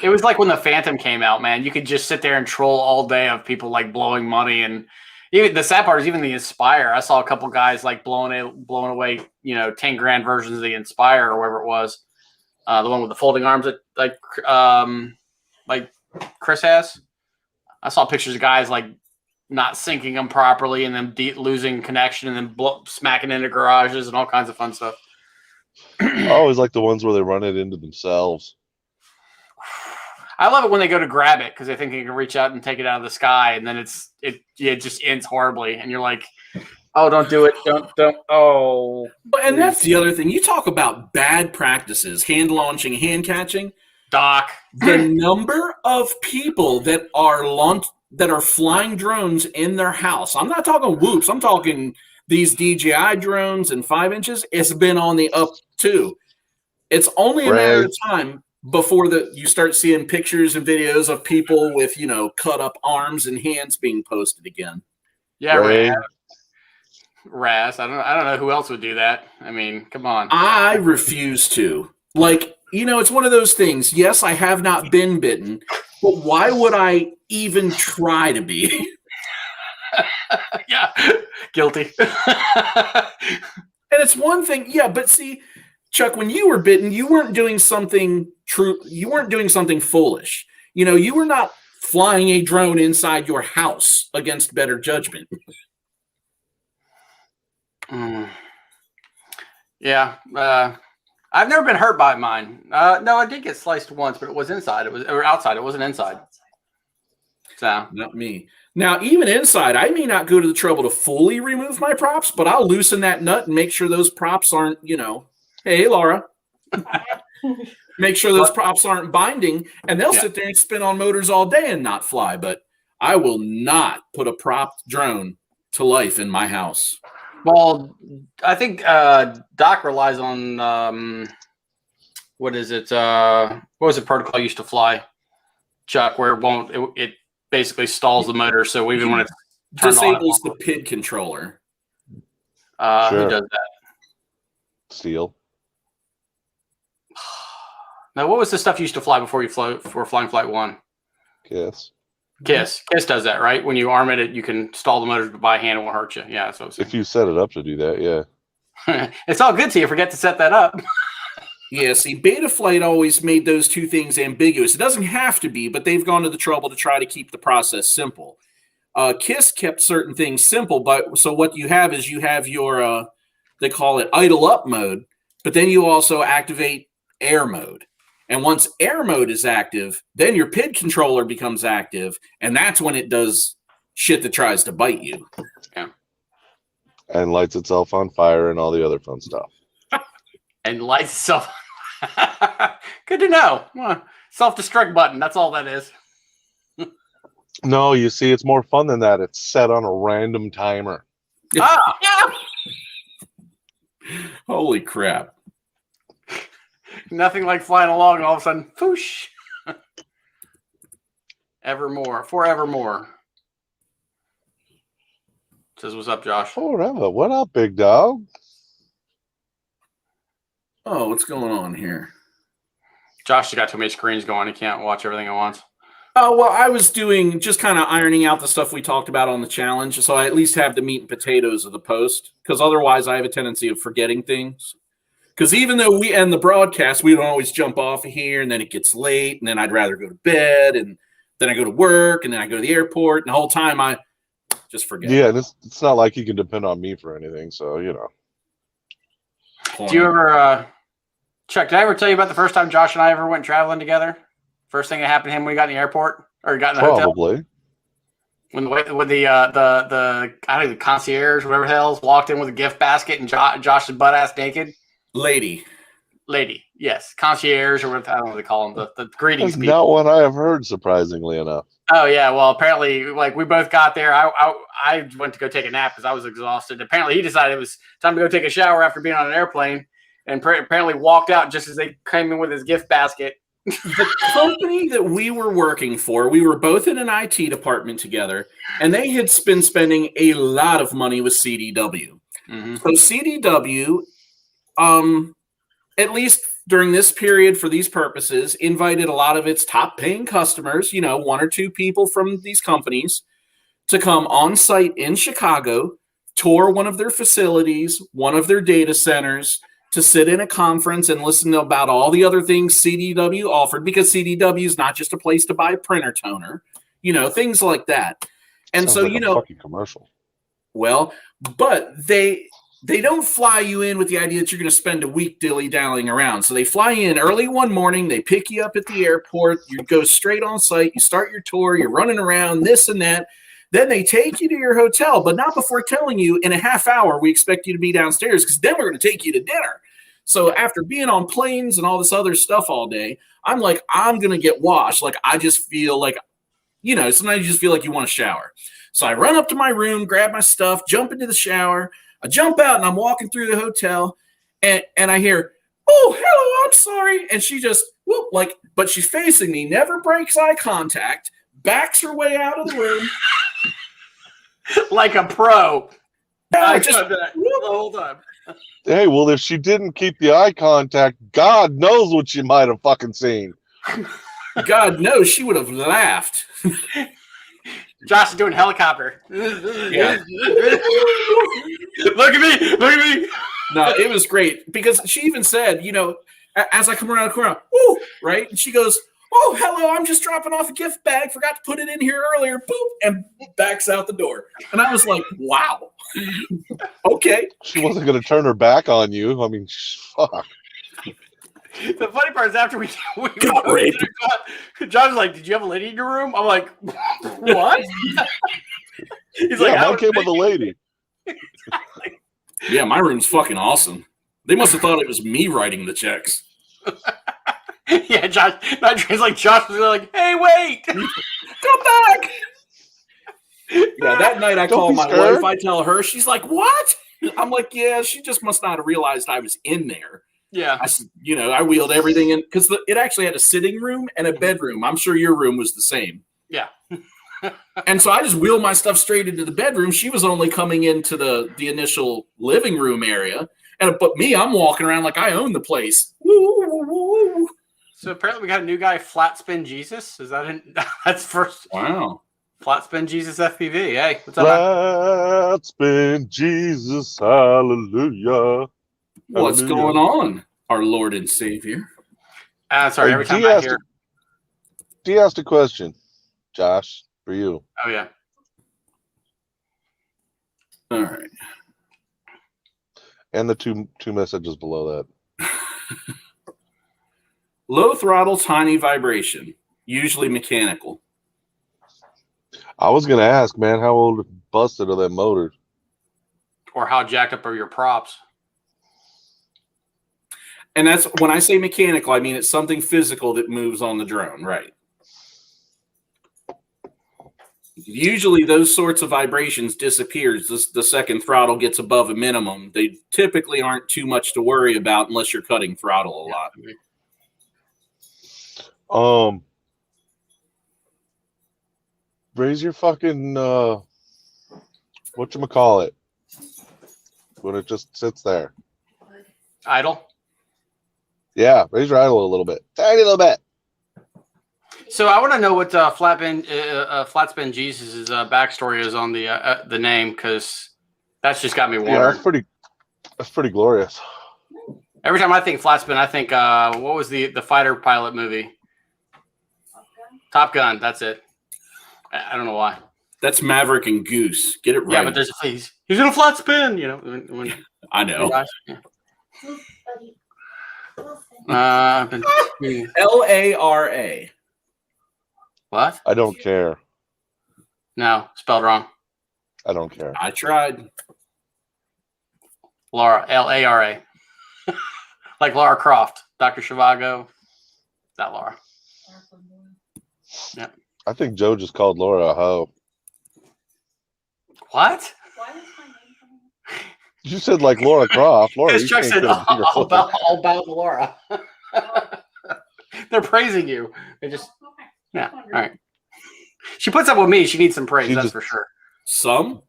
It was like when the Phantom came out, man. You could just sit there and troll all day of people blowing money, and even the sad part is even the Inspire. I saw a couple guys blowing away, 10 grand versions of the Inspire or whatever it was, the one with the folding arms that like Chris has. I saw pictures of guys not syncing them properly and then losing connection and then smacking into garages and all kinds of fun stuff. I always like the ones where they run it into themselves. I love it when they go to grab it because they think they can reach out and take it out of the sky, and then it just ends horribly, and you're like, "Oh, don't do it! Don't! Oh!" And that's the other thing. You talk about bad practices: hand launching, hand catching. Doc, the number of people that are flying drones in their house. I'm not talking whoops. I'm talking these DJI drones and 5 inches, it's been on the up too. It's only a matter of time before you start seeing pictures and videos of people with, cut up arms and hands being posted again. Yeah, Raz. I don't know who else would do that. I mean, come on. I refuse to. It's one of those things. Yes, I have not been bitten, but why would I even try to be? Yeah, guilty. And it's one thing, yeah, but see, Chuck, when you were bitten, you weren't doing something true. You weren't doing something foolish. You were not flying a drone inside your house against better judgment. Yeah. I've never been hurt by mine. No, I did get sliced once, but it was inside. Or outside. It wasn't inside. So not me. Now, even inside, I may not go to the trouble to fully remove my props, but I'll loosen that nut and make sure those props aren't, hey, Laura. Make sure those props aren't binding, and they'll sit there and spin on motors all day and not fly. But I will not put a propped drone to life in my house. Well, I think Doc relies on what is it? What was the protocol used to fly, Chuck? Where it basically stalls the motor, so even when it disables the PID controller. Who does that? Steel. Now, what was the stuff you used to fly before flying Flight 1? Kiss. Kiss does that, right? When you arm it, you can stall the motor by hand. It won't hurt you. Yeah, that's what I'm saying. If you set it up to do that, yeah. It's all good till you forget to set that up. Yeah, see, Betaflight always made those two things ambiguous. It doesn't have to be, but they've gone to the trouble to try to keep the process simple. KISS kept certain things simple, but so what you have is you have your, they call it idle up mode, but then you also activate air mode. And once air mode is active, then your PID controller becomes active, and that's when it does shit that tries to bite you. Yeah. And lights itself on fire and all the other fun stuff. And lights itself. Good to know. Self-destruct button. That's all that is. No, you see, it's more fun than that. It's set on a random timer. Holy crap. Nothing like flying along and all of a sudden, poosh. Evermore. Forevermore. Says, what's up, Josh? Forever. What up, big dog? Oh, what's going on here? Josh has got too many screens going. He can't watch everything at once. Oh, well, I was just kind of ironing out the stuff we talked about on the challenge, so I at least have the meat and potatoes of the post, because otherwise I have a tendency of forgetting things. Because even though we end the broadcast, we don't always jump off of here, and then it gets late, and then I'd rather go to bed, and then I go to work, and then I go to the airport, and the whole time I just forget. Yeah, it's not like you can depend on me for anything, so, Do you ever, Chuck, did I ever tell you about the first time Josh and I ever went traveling together? First thing that happened to him when we got in the airport? Or got in the hotel? Probably. When the I think the concierge, whatever the hell, walked in with a gift basket and Josh is butt-ass naked? Lady, yes. Concierge, or what, I don't know what they call them, the greetings That's people. not what I have heard, surprisingly enough. Oh, yeah. Well, apparently, we both got there. I went to go take a nap because I was exhausted. Apparently, he decided it was time to go take a shower after being on an airplane, and apparently walked out just as they came in with his gift basket. The company that we were working for, we were both in an IT department together, and they had been spending a lot of money with CDW. Mm-hmm. So CDW, at least during this period for these purposes, invited a lot of its top-paying customers, 1 or 2 people from these companies, to come on site in Chicago, tour one of their facilities, one of their data centers, to sit in a conference and listen about all the other things CDW offered, because CDW is not just a place to buy a printer toner, things like that. And Sounds so, like a fucking commercial. Well, but they don't fly you in with the idea that you're going to spend a week dilly-dallying around. So they fly in early one morning, they pick you up at the airport, you go straight on site, you start your tour, you're running around, this and that. Then they take you to your hotel, but not before telling you in a half hour, we expect you to be downstairs, because then we're going to take you to dinner. So after being on planes and all this other stuff all day, I'm like, I'm going to get washed. I just feel like, sometimes you just feel like you want to shower. So I run up to my room, grab my stuff, jump into the shower. I jump out and I'm walking through the hotel, and I hear, "Oh, hello, I'm sorry," and she just whoop, like, but she's facing me, never breaks eye contact, backs her way out of the room like a pro. I just the whole time. Hey, well, if she didn't keep the eye contact, God knows what she might have fucking seen. God knows she would have laughed. Josh is doing helicopter. Yeah. Look at me! Look at me! No, it was great because she even said, as I come around the corner, "Woo!" Right? And she goes, "Oh, hello, I'm just dropping off a gift bag. Forgot to put it in here earlier." Boop, and backs out the door. And I was like, wow. Okay. She wasn't going to turn her back on you. I mean, fuck. The funny part is after we Got raped. John's like, "Did you have a lady in your room?" I'm like, "What?" He's like, "I came with a lady." Yeah, my room's fucking awesome. They must have thought it was me writing the checks. Yeah, Josh. Josh was like, "Hey, wait, come back." Yeah, that night I call my wife. I tell her, she's like, "What?" I'm like, "Yeah, she just must not have realized I was in there." Yeah, I wheeled everything in because it actually had a sitting room and a bedroom. I'm sure your room was the same. Yeah. And so I just wheeled my stuff straight into the bedroom. She was only coming into the initial living room area, but me, I'm walking around like I own the place. Woo. So apparently we got a new guy, Flat Spin Jesus. Is that that's first? Wow. Flat Spin Jesus FPV. Hey, what's up? Flat Spin Jesus, hallelujah. What's going on, our Lord and Savior? Sorry, every time I hear. Dee asked a question, Josh, for you. Oh, yeah. All right. And the two messages below that. Low throttle, tiny vibration, usually mechanical. I was going to ask, man, how old busted are that motor? Or how jacked up are your props? And that's when I say mechanical, I mean it's something physical that moves on the drone, right? Usually those sorts of vibrations disappears. The second throttle gets above a minimum. They typically aren't too much to worry about unless you're cutting throttle a lot. Raise your fucking whatchamacallit when it just sits there. Idle? Yeah, raise your idle a little bit. Tiny little bit. So I want to know what Flat Spin Jesus' backstory is on the name, because that's just got me wondering. Yeah, that's pretty glorious. Every time I think Flat Spin, I think what was the fighter pilot movie? Top Gun. That's it. I don't know why. That's Maverick and Goose. Get it right. Yeah, but there's he's in a flat spin. When I know. Lara. What? I don't care. No, spelled wrong. I don't care. I tried. Laura, Lara. Like Lara Croft, Dr. Zhivago. That Laura. Yeah. I think Joe just called Laura a hoe. What? Why is my name coming up? You said like Laura Croft. Laura, Chuck said all about Laura. They're praising you. They just yeah. All right. She puts up with me. She needs some praise. That's for sure. Some.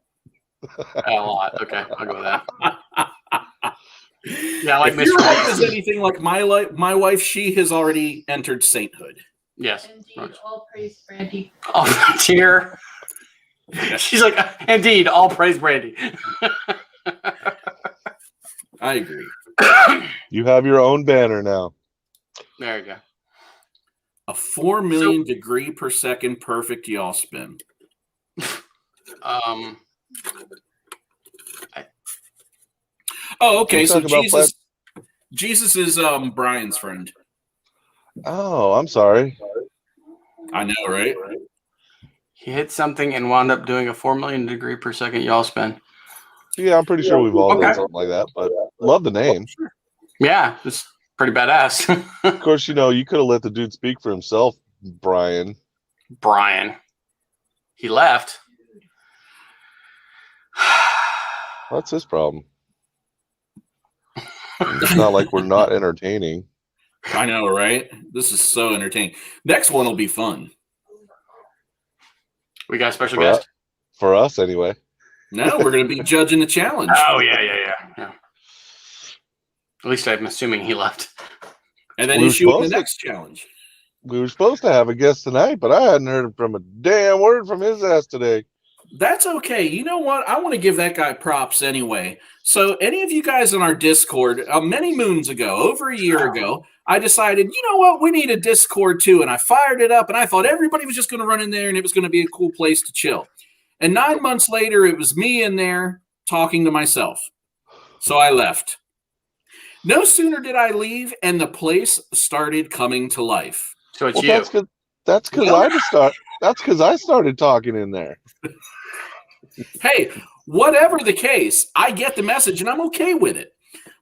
A lot. Okay, I'll go with that. Yeah, like Mr. Your wife is anything like my wife, she has already entered sainthood. Yes. Indeed, all praise Brandy. Oh, cheer. She's like, indeed, all praise Brandy. I agree. You have your own banner now. There you go. A 4 million degree per second perfect yaw spin. Okay. So Jesus is Brian's friend. Oh, I'm sorry. I know, right? He hit something and wound up doing a 4 million degree per second yaw spin. Yeah, I'm pretty sure we've all done something like that, but love the name. Yeah, it's pretty badass. Of course, you could have let the dude speak for himself, Brian. He left. That's his problem. It's not like we're not entertaining. I know, right? This is so entertaining. Next one will be fun. We got a special For guest? For us, anyway. No, we're going to be judging the challenge. Oh, yeah. At least I'm assuming he left. And then We were issue the supposed to- next challenge. We were supposed to have a guest tonight, but I hadn't heard from a damn word from his ass today. That's okay. You know what? I want to give that guy props anyway. So any of you guys in our Discord, many moons ago, over a year ago, I decided, you know what? We need a Discord too. And I fired it up and I thought everybody was just going to run in there and it was going to be a cool place to chill. And 9 months later, it was me in there talking to myself. So I left. No sooner did I leave and the place started coming to life. So it's Well, you. that's because I started talking in there. Hey, whatever the case, I get the message and I'm okay with it.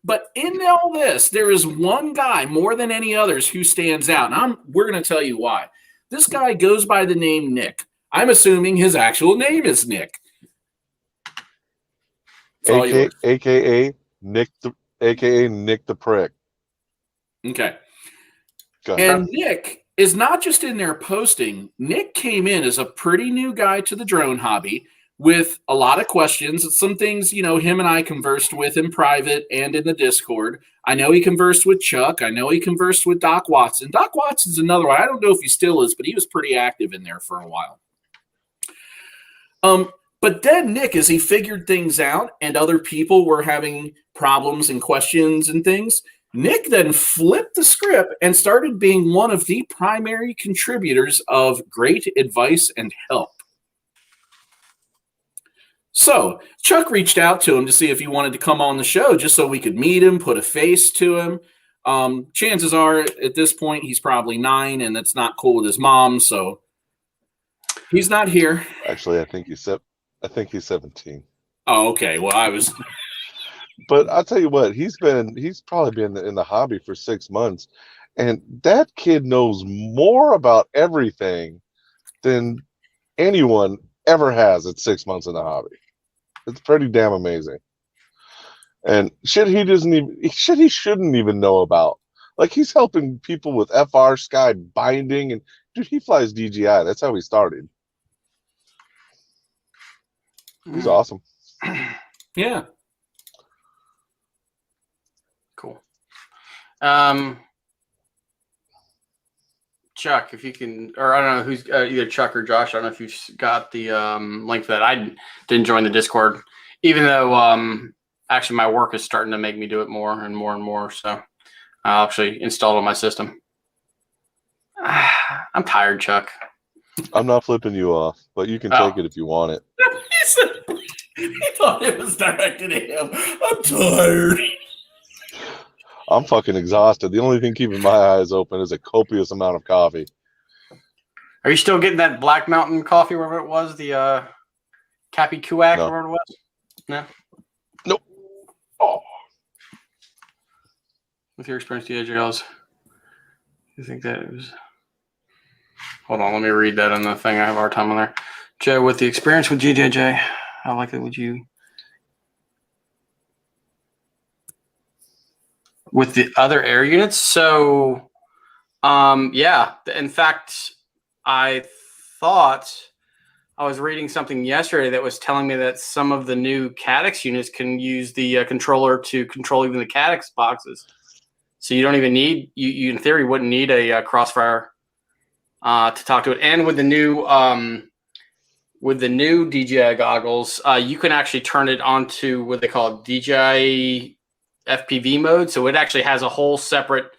But in all this, there is one guy more than any others who stands out. And we're going to tell you why. This guy goes by the name Nick. I'm assuming his actual name is Nick. AKA Nick the Prick. Okay. Go ahead. And Nick is not just in there posting. Nick came in as a pretty new guy to the drone hobby with a lot of questions. Some things, him and I conversed with in private and in the Discord. I know he conversed with Chuck. I know he conversed with Doc Watson. Doc Watson's another one. I don't know if he still is, but he was pretty active in there for a while. But then Nick, as he figured things out and other people were having problems and questions and things, Nick then flipped the script and started being one of the primary contributors of great advice and help. So Chuck reached out to him to see if he wanted to come on the show just so we could meet him, put a face to him. Chances are at this point he's probably 9 and that's not cool with his mom, so he's not here. Actually, I think he's 17. Oh, okay. Well, I was. But I'll tell you what, he's probably been in the hobby for 6 months, and that kid knows more about everything than anyone ever has at 6 months in the hobby. It's pretty damn amazing. And shit he shouldn't even know about. Like, he's helping people with FR Sky binding, and dude, he flies DJI. That's how he started. He's awesome. Yeah. Cool. Chuck, if you can, or I don't know who's either Chuck or Josh. I don't know if you've got the link for that. I didn't join the Discord, even though actually my work is starting to make me do it more and more and more. So I'll actually install it on my system. I'm tired, Chuck. I'm not flipping you off, but you can take it if you want it. He thought it was directed at him. I'm tired. I'm fucking exhausted. The only thing keeping my eyes open is a copious amount of coffee. Are you still getting that Black Mountain coffee, wherever it was? The Cappy Kuak, No. wherever it was? No? Nope. Oh. With your experience, DJs, you think that it was... Hold on, let me read that on the thing. I have a hard time on there. Joe, with the experience with GJJ, how likely would you... With the other air units? So, yeah. In fact, I thought I was reading something yesterday that was telling me that some of the new Caddx units can use the controller to control even the Caddx boxes. So you don't even need, you in theory wouldn't need a Crossfire to talk to it. And with the new DJI goggles, you can actually turn it onto what they call DJI FPV mode. So it actually has a whole separate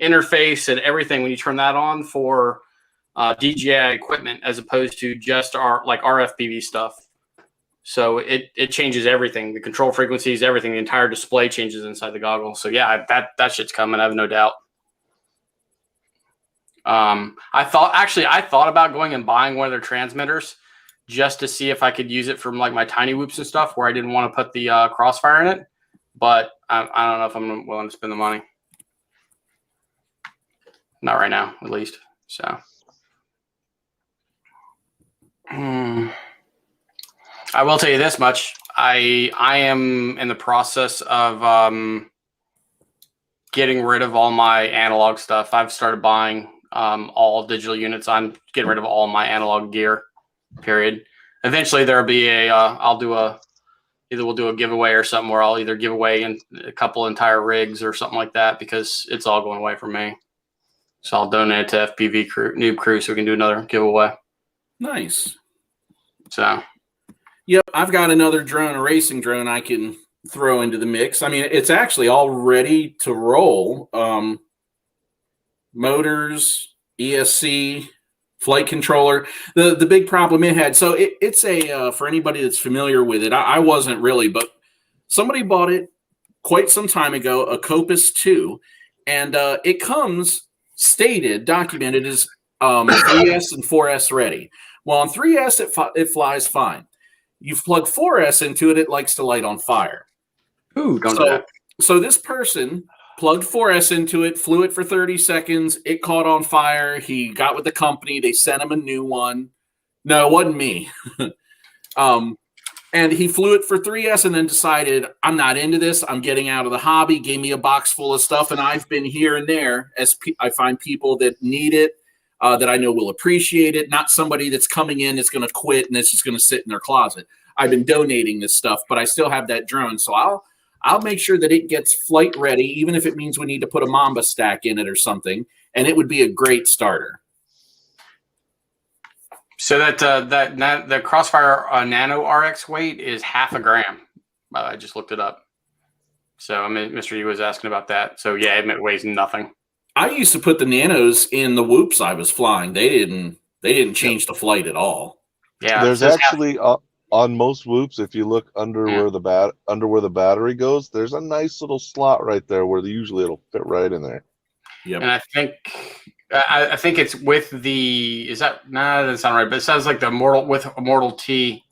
interface and everything when you turn that on for DJI equipment, as opposed to just our FPV stuff. So it changes everything, the control frequencies, everything. The entire display changes inside the goggle. So yeah, that shit's coming. I have no doubt. I thought about going and buying one of their transmitters just to see if I could use it from like my tiny whoops and stuff, where I didn't want to put the Crossfire in it. But I don't know if I'm willing to spend the money. Not right now, at least. So I will tell you this much. I am in the process of getting rid of all my analog stuff. I've started buying all digital units. I'm getting rid of all my analog gear. Period. Eventually, there'll be a. Either we'll do a giveaway or something where I'll either give away a couple entire rigs or something like that because it's all going away from me. So I'll donate it to Noob Crew so we can do another giveaway. Nice. So. Yep, I've got another drone, a racing drone I can throw into the mix. I mean, it's actually all ready to roll. Motors, ESC, flight controller. The big problem it had, so it's a for anybody that's familiar with it, I wasn't really, but somebody bought it quite some time ago, a Copus 2, and it comes documented as 3S and 4S ready. Well, on 3S it flies fine. You plug 4S into it, it likes to light on fire. Ooh, don't do that. So this person plugged 4S into it, flew it for 30 seconds. It caught on fire. He got with the company. They sent him a new one. No, it wasn't me. And he flew it for 3S and then decided, I'm not into this. I'm getting out of the hobby. Gave me a box full of stuff. And I've been here and there as I find people that need it, that I know will appreciate it. Not somebody that's coming in that's going to quit and it's just going to sit in their closet. I've been donating this stuff, but I still have that drone. So I'll make sure that it gets flight ready, even if it means we need to put a Mamba stack in it or something, and it would be a great starter. So the Crossfire Nano RX weight is 0.5 gram. I just looked it up. So I mean, Mr. U was asking about that. So yeah, it weighs nothing. I used to put the Nanos in the whoops I was flying. They didn't change the flight at all. Yeah, there's actually on most whoops, if you look under where the battery goes, there's a nice little slot right there where usually it'll fit right in there. Yep. And I think it's with the that doesn't sound right, but it sounds like the Immortal T.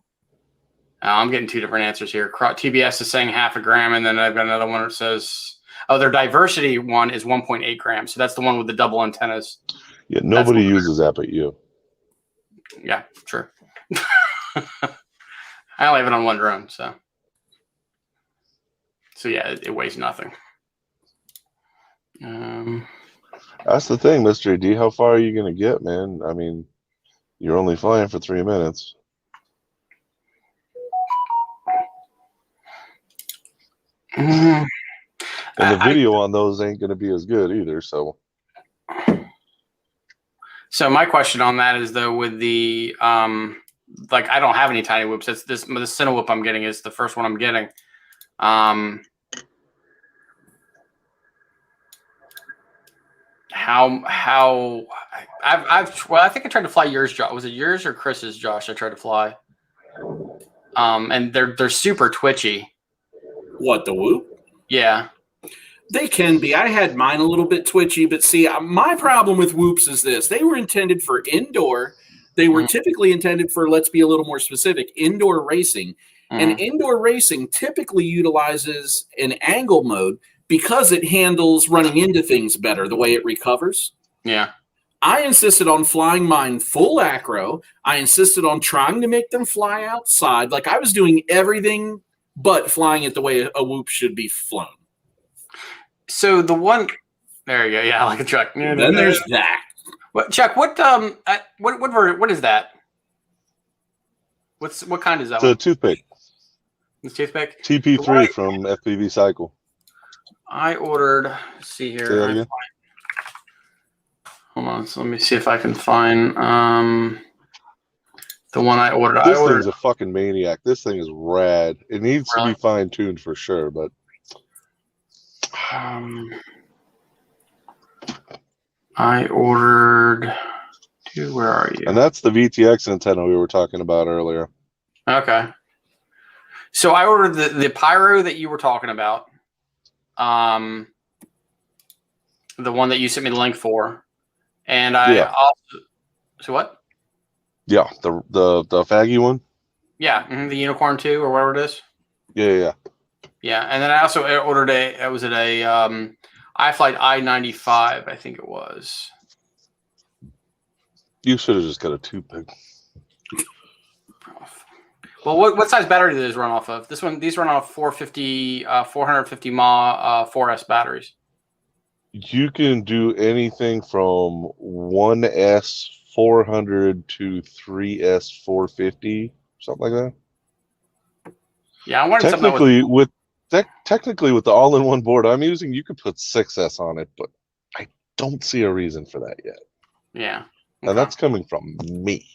I'm getting two different answers here. TBS is saying 0.5 gram, and then I've got another one that says, their diversity one is 1.8 grams. So that's the one with the double antennas. Yeah, nobody uses that but you. Yeah, sure. I only have it on one drone, so yeah, it weighs nothing. That's the thing, Mr. D. How far are you going to get, man? I mean, you're only flying for 3 minutes. And the video on those ain't going to be as good either. So my question on that is, though, with the like, I don't have any tiny whoops. It's the Cine whoop I'm getting is the first one I'm getting. How I think I tried to fly yours, Josh. Was it yours or Chris's, Josh? I tried to fly. And they're super twitchy. What, the whoop? Yeah. They can be. I had mine a little bit twitchy, but see, my problem with whoops is this. They were intended for indoor. They were typically intended for, let's be a little more specific, indoor racing. And indoor racing typically utilizes an angle mode because it handles running into things better, the way it recovers. Yeah. I insisted on flying mine full acro. I insisted on trying to make them fly outside. Like, I was doing everything but flying it the way a whoop should be flown. So the one, there you go. Yeah, like a truck. Then there's that. What, Chuck? What is that? What kind is that? It's a toothpick. It's toothpick. TP3 from FPV Cycle. I ordered. Let's see here. Say that again? Hold on. So let me see if I can find the one I ordered. This thing's a fucking maniac. This thing is rad. It needs to be fine tuned for sure, but. I ordered. Where are you? And that's the VTX antenna we were talking about earlier. Okay. So I ordered the Pyro that you were talking about. The one that you sent me the link for. And I also. So what? Yeah, the faggy one. Yeah, the Unicorn 2 or whatever it is. Yeah. Yeah, and then I also ordered a iFlight I-95, I think it was. You should have just got a toothpick. Well, what size battery do these run off of? These run off 450 mAh 4S batteries. You can do anything from 1S 400 to 3S 450, something like that. Yeah, I wanted Technically, with the all-in-one board I'm using, you could put 6S on it, but I don't see a reason for that yet. Yeah, okay. And that's coming from me.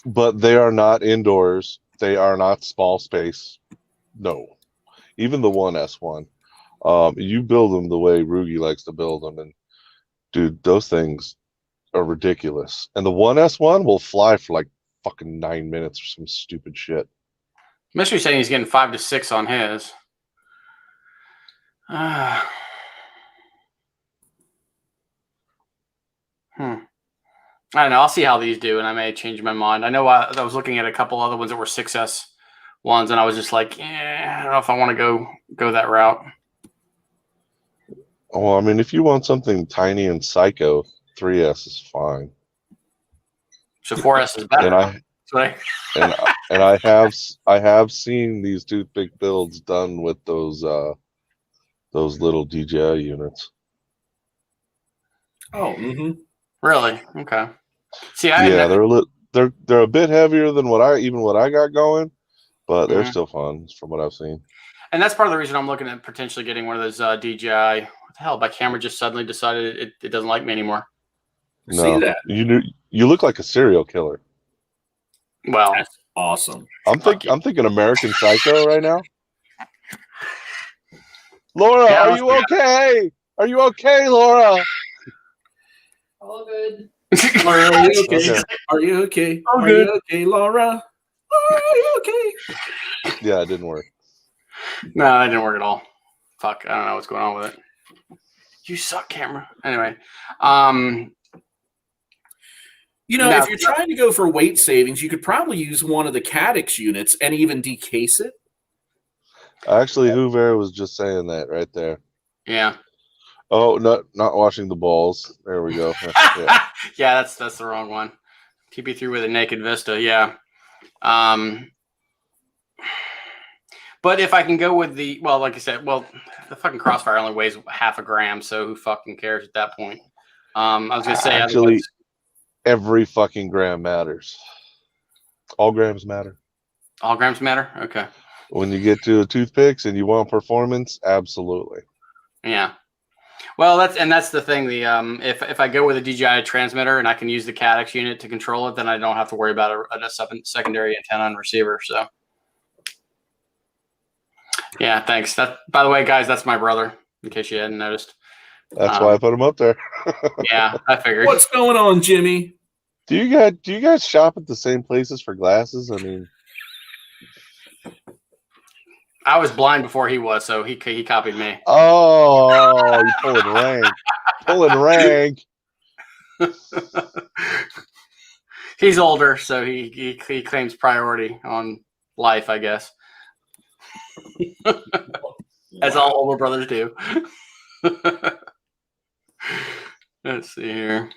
But they are not indoors. They are not small space. No. Even the 1S1. You build them the way Rugi likes to build them, and dude, those things are ridiculous. And the 1S1 will fly for like fucking 9 minutes or some stupid shit. Mystery saying he's getting 5 to 6 on his. I don't know. I'll see how these do, and I may change my mind. I know I was looking at a couple other ones that were 6S ones, and I was just like, I don't know if I want to go that route. Well, I mean, if you want something tiny and psycho, 3S is fine. So 4S is better. And I have seen these toothpick builds done with those little DJI units. Oh, really? Okay. See, they're a bit heavier than what I got going, but they're still fun from what I've seen. And that's part of the reason I'm looking at potentially getting one of those DJI. What the hell? My camera just suddenly decided it doesn't like me anymore. No, see that? You look like a serial killer. Well, that's awesome. I'm thinking American Psycho right now. Laura, Yeah, are you okay? Are you okay, Laura? All good. Laura, are you okay? Okay. Are you okay? Oh, Are good. you okay, Laura? Are you okay? Yeah, it didn't work. No, that didn't work at all. Fuck, I don't know what's going on with it. You suck, camera. Anyway, if you're trying to go for weight savings, you could probably use one of the Cadix units and even decase it. Actually, Hoover was just saying that right there. yeah. Oh, not washing the balls. There we go. Yeah, yeah, that's the wrong one. TP3 with a naked vista, yeah. But if I can go with like I said, the fucking Crossfire only weighs half a gram, so who fucking cares at that point? I was gonna say actually, every fucking gram matters. All grams matter. All grams matter. Okay. When you get to toothpicks and you want performance, absolutely. Yeah. Well, that's the thing. If I go with a DJI transmitter and I can use the Cadix unit to control it, then I don't have to worry about a secondary antenna and receiver. So, yeah, thanks. By the way, guys, that's my brother. In case you hadn't noticed. That's why I put him up there. Yeah, I figured. What's going on, Jimmy? Do you guys shop at the same places for glasses? I mean, I was blind before he was, so he copied me. oh, you pulling rank. Pulling rank. He's older, so he claims priority on life, I guess. As all older brothers do. Let's see here.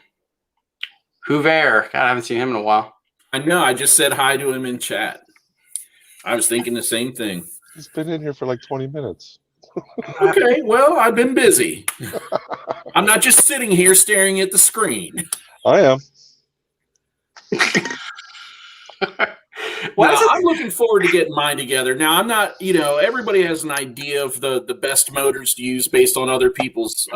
Hoover. God, I haven't seen him in a while. I know. I just said hi to him in chat. I was thinking the same thing. He's been in here for like 20 minutes. Okay, well, I've been busy. I'm not just sitting here staring at the screen. I am. I'm looking forward to getting mine together. Now, I'm not, everybody has an idea of the best motors to use based on other people's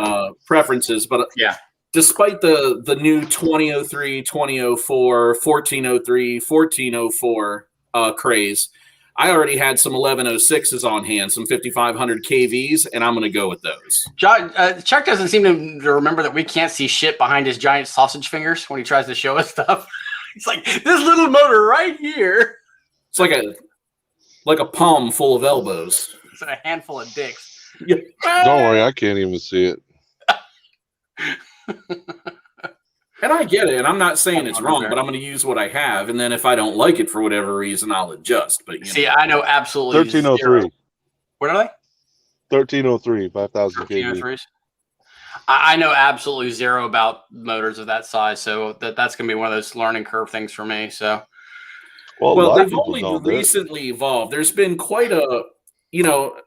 preferences. But yeah, despite the new 2003, 2004, 1403, 1404 craze, I already had some 1106s on hand, some 5500 KVs, and I'm going to go with those. Chuck doesn't seem to remember that we can't see shit behind his giant sausage fingers when he tries to show us stuff. It's like this little motor right here. It's like a palm full of elbows. It's a handful of dicks. Yeah. Don't worry, I can't even see it. And I get it, and I'm not saying it's wrong, but I'm going to use what I have, and then if I don't like it for whatever reason, I'll adjust. But see, I know absolutely 1303. What are they? 1303, 5000 KV. I know absolutely zero about motors of that size, so that's going to be one of those learning curve things for me. So, Well, a Well, lot of they've people only don't. recently evolved. There's been quite a,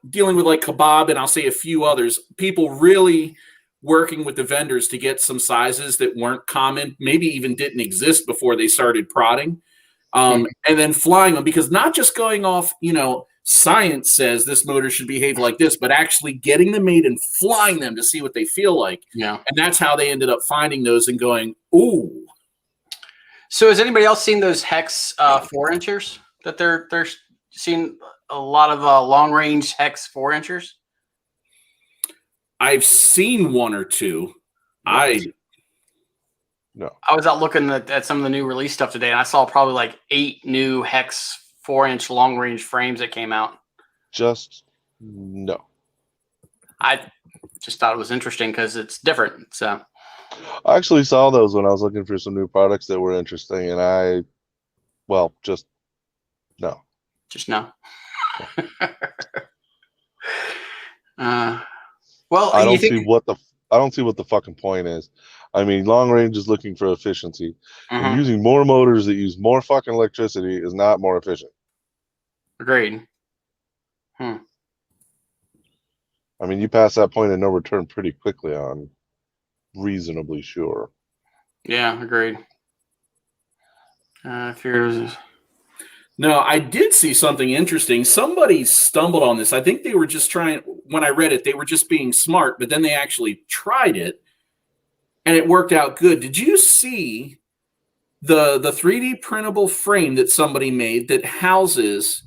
dealing with like Kebab and I'll say a few others, people really working with the vendors to get some sizes that weren't common, maybe even didn't exist before they started prodding, and then flying them, because not just going off, science says this motor should behave like this, but actually getting them made and flying them to see what they feel like. yeah. And that's how they ended up finding those and going, ooh. So has anybody else seen those Hex 4-inchers that they're seeing a lot of long range Hex 4-inchers? I've seen one or two. No. I was out looking at some of the new release stuff today, and I saw probably like 8 new Hex 4-inch long range frames that came out. Just no. I just thought it was interesting because it's different. So I actually saw those when I was looking for some new products that were interesting, and just no. just no. Well, I don't see what the fucking point is. I mean, long range is looking for efficiency. And using more motors that use more fucking electricity is not more efficient. Agreed. I mean, you pass that point of no return pretty quickly, I'm reasonably sure. Yeah, agreed. Fears. No, I did see something interesting. Somebody stumbled on this. I think they were just trying, when I read it, they were just being smart, but then they actually tried it and it worked out good. Did you see the 3D printable frame that somebody made that houses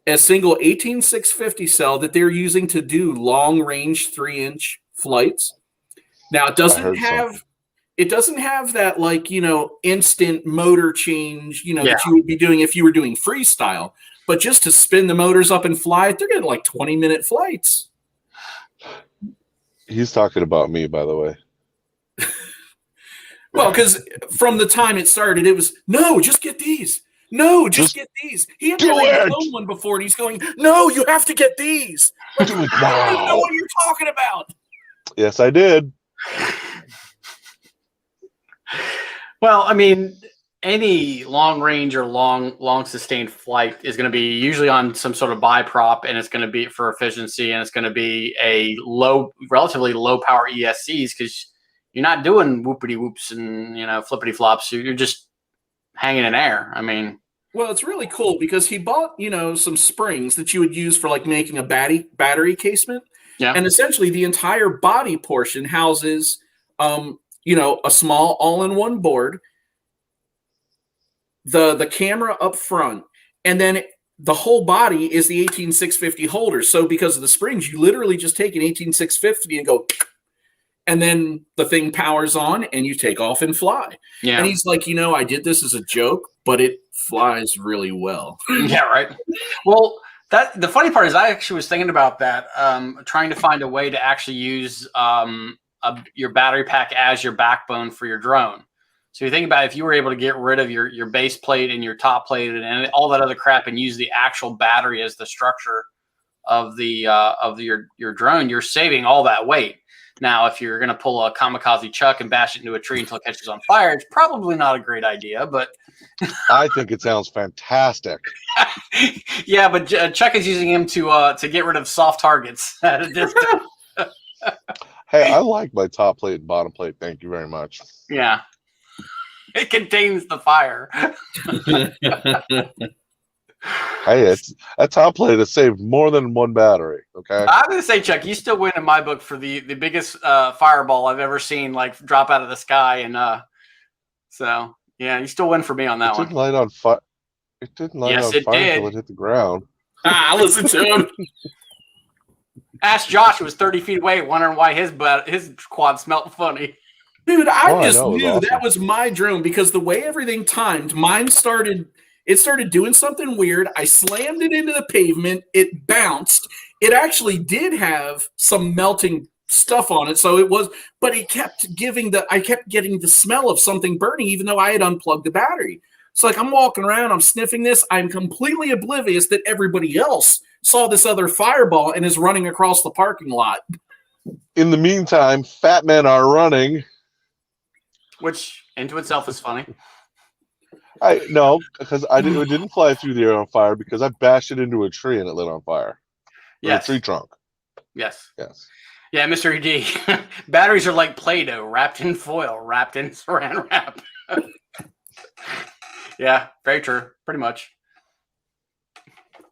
a single 18650 cell that they're using to do long range 3-inch flights? Now it doesn't have that, like, instant motor change, that you would be doing if you were doing freestyle. But just to spin the motors up and fly it, they're getting like 20-minute flights. He's talking about me, by the way. Well, because from the time it started, it was, no, just get these. No, just get these. He had never flown one before, and he's going, no, you have to get these. Like, I don't know what you're talking about. Yes, I did. Well, I mean, any long range or long sustained flight is going to be usually on some sort of biprop, and it's going to be for efficiency, and it's going to be a relatively low power ESCs, because you're not doing whoopity whoops and flippity flops. You're just hanging in air. I mean, well, it's really cool because he bought some springs that you would use for like making a battery casement. Yeah, and essentially the entire body portion houses a small all-in-one board, the camera up front, and then the whole body is the 18650 holder. So because of the springs, you literally just take an 18650 and go, and then the thing powers on and you take off and fly. Yeah. And he's like, I did this as a joke, but it flies really well. Yeah, right. Well, the funny part is I actually was thinking about that, trying to find a way to actually use your battery pack as your backbone for your drone. So you think about if you were able to get rid of your base plate and your top plate and all that other crap and use the actual battery as the structure of your drone, you're saving all that weight. Now, if you're going to pull a kamikaze Chuck and bash it into a tree until it catches on fire, it's probably not a great idea, but I think it sounds fantastic. Yeah, but Chuck is using him to get rid of soft targets at a distance. Hey, I like my top plate and bottom plate. Thank you very much. Yeah. It contains the fire. Hey, that top plate has saved more than one battery. Okay. I'm gonna say, Chuck, you still win in my book for the biggest fireball I've ever seen, like drop out of the sky, and so yeah, you still win for me on that one. It didn't light on fire. It didn't light on fire until it hit the ground. Listen to him. Ask Josh, who was 30 feet away, wondering why his quad smelled funny. Dude, I just knew awesome. That was my drone because the way everything timed, mine started doing something weird. I slammed it into the pavement. It bounced. It actually did have some melting stuff on it. So it was, but I kept getting the smell of something burning, even though I had unplugged the battery. So like I'm walking around, I'm sniffing this. I'm completely oblivious that everybody else saw this other fireball and is running across the parking lot. In the meantime, fat men are running. Which into itself is funny. No, because it didn't fly through the air on fire because I bashed it into a tree and it lit on fire. Yes. A tree trunk. Yes. Yes. Yeah, Mr. ED. Batteries are like Play-Doh, wrapped in foil, wrapped in saran wrap. Yeah, very true. Pretty much.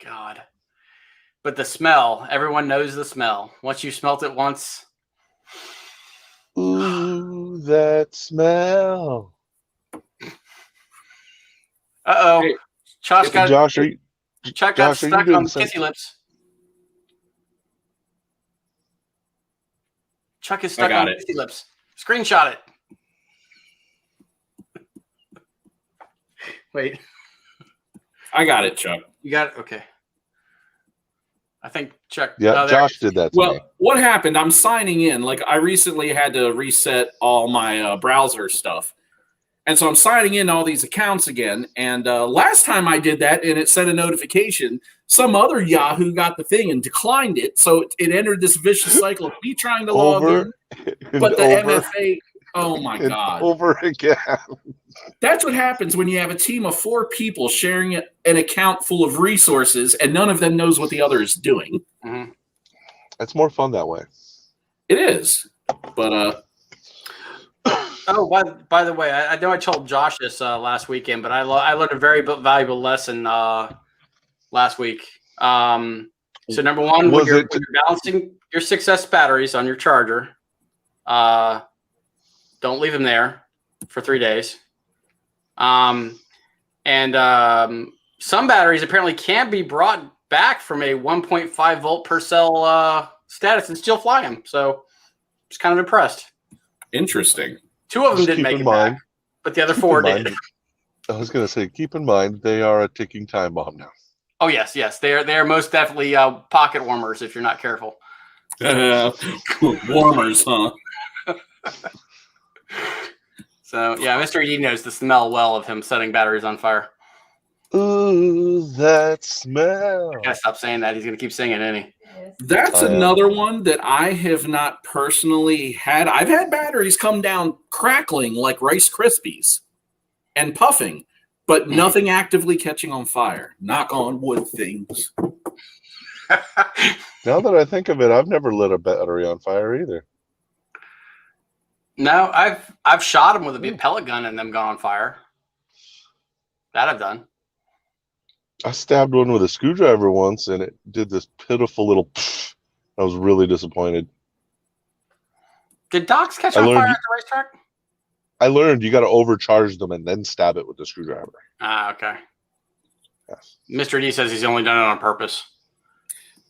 God. But the smell, everyone knows the smell. Once you smelt it once. Ooh, that smell. Uh-oh. Hey, Chuck got, Josh, Chuck got Josh, are you stuck doing on the same- kissy lips. Chuck is stuck on kissy lips. Screenshot it. Wait. I got it, Chuck. You got it? Okay. I think Chuck. Yeah, oh, Josh did that to me. Well, what happened? I'm signing in. Like, I recently had to reset all my browser stuff. And so I'm signing in all these accounts again. And last time I did that and it sent a notification, some other Yahoo got the thing and declined it. So it entered this vicious cycle of me trying to log in. But the MFA, oh my God. Over again. That's what happens when you have a team of 4 people sharing an account full of resources and none of them knows what the other is doing. Mm-hmm. It's more fun that way. It is. But, oh, by the way, I know I told Josh this last weekend, but I learned a very valuable lesson last week. So number one, when you're balancing your success batteries on your charger, don't leave them there for 3 days. Some batteries apparently can be brought back from a 1.5 volt per cell status and still fly them. So just kind of impressed. interesting. 2 of them didn't make it back, but the other 4 did. I was going to say, keep in mind, they are a ticking time bomb now. Oh, yes. They are most definitely pocket warmers if you're not careful. Warmers, huh? So, yeah, Mr. E knows the smell well of him setting batteries on fire. Ooh, that smell. I gotta stop saying that. He's going to keep singing, isn't he? That's another one that I have not personally had. I've had batteries come down crackling like Rice Krispies and puffing, but nothing actively catching on fire. Knock on wood things. Now that I think of it, I've never lit a battery on fire either. No, I've shot them with a pellet gun and them gone on fire. That I've done. I stabbed one with a screwdriver once, and it did this pitiful little pfft. I was really disappointed. Did docks catch on fire at the racetrack? I learned you got to overcharge them and then stab it with the screwdriver. Ah, okay. Yes. Mr. D says he's only done it on purpose.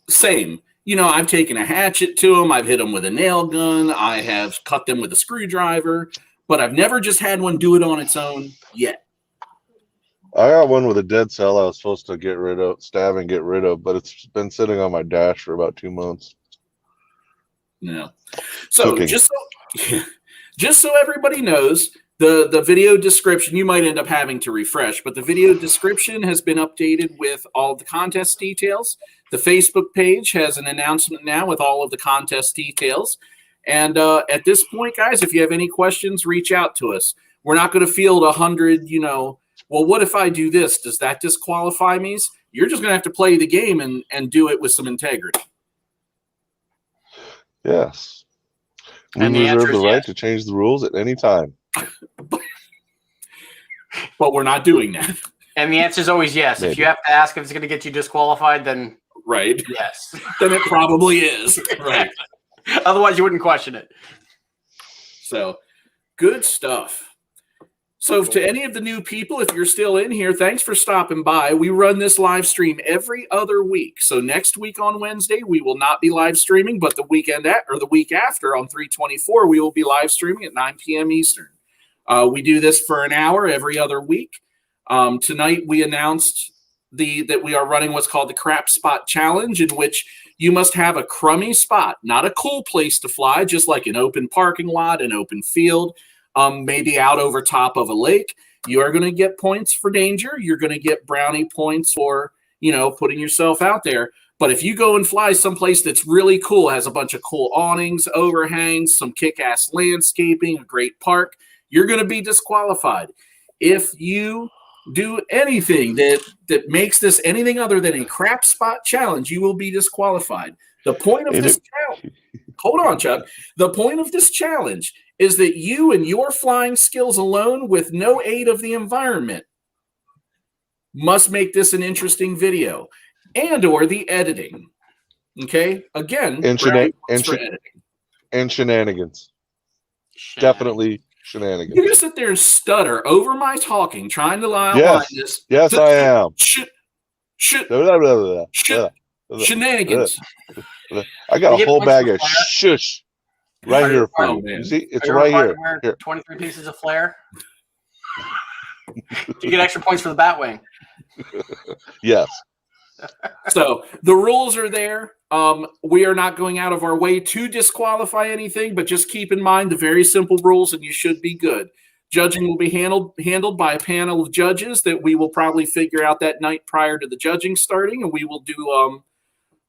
Same. You know, I've taken a hatchet to them. I've hit them with a nail gun. I have cut them with a screwdriver. But I've never just had one do it on its own yet. I got one with a dead cell I was supposed to stab and get rid of, but it's been sitting on my dash for about 2 months. No. So just so everybody knows, the video description, you might end up having to refresh, but the video description has been updated with all the contest details. The Facebook page has an announcement now with all of the contest details. And at this point, guys, if you have any questions, reach out to us. We're not going to field 100, well, what if I do this? Does that disqualify me? You're just going to have to play the game and do it with some integrity. Yes. We reserve the right to change the rules at any time. But we're not doing that. And the answer is always yes. Maybe. If you have to ask if it's going to get you disqualified, then right. Yes. Then it probably is. Right. Otherwise, you wouldn't question it. So, good stuff. So, to any of the new people, if you're still in here, thanks for stopping by. We run this live stream every other week. So, next week on Wednesday, we will not be live streaming, but the week after on 3/24, we will be live streaming at 9 p.m. Eastern. We do this for an hour every other week. Tonight, we announced that we are running what's called the Crap Spot Challenge, in which you must have a crummy spot, not a cool place to fly, just like an open parking lot, an open field, maybe out over top of a lake. You are going to get points for danger. You're going to get brownie points for, putting yourself out there. But if you go and fly someplace that's really cool, has a bunch of cool awnings, overhangs, some kick-ass landscaping, a great park, you're going to be disqualified. If you do anything that makes this anything other than a crap spot challenge, you will be disqualified. The point of this challenge, hold on, Chuck. The point of this challenge is that you and your flying skills alone, with no aid of the environment, must make this an interesting video, and or the editing. Okay, again, and editing. And shenanigans. Definitely shenanigans. You just sit there and stutter over my talking, trying to outline this. Yes, I am. Shenanigans. I got a whole bag of shush right here for you. You see, it's right here. 23 pieces of flare. You get extra points for the Batwing. Yes. So the rules are there. We are not going out of our way to disqualify anything, but just keep in mind the very simple rules, and you should be good. Judging will be handled by a panel of judges that we will probably figure out that night prior to the judging starting, and we will do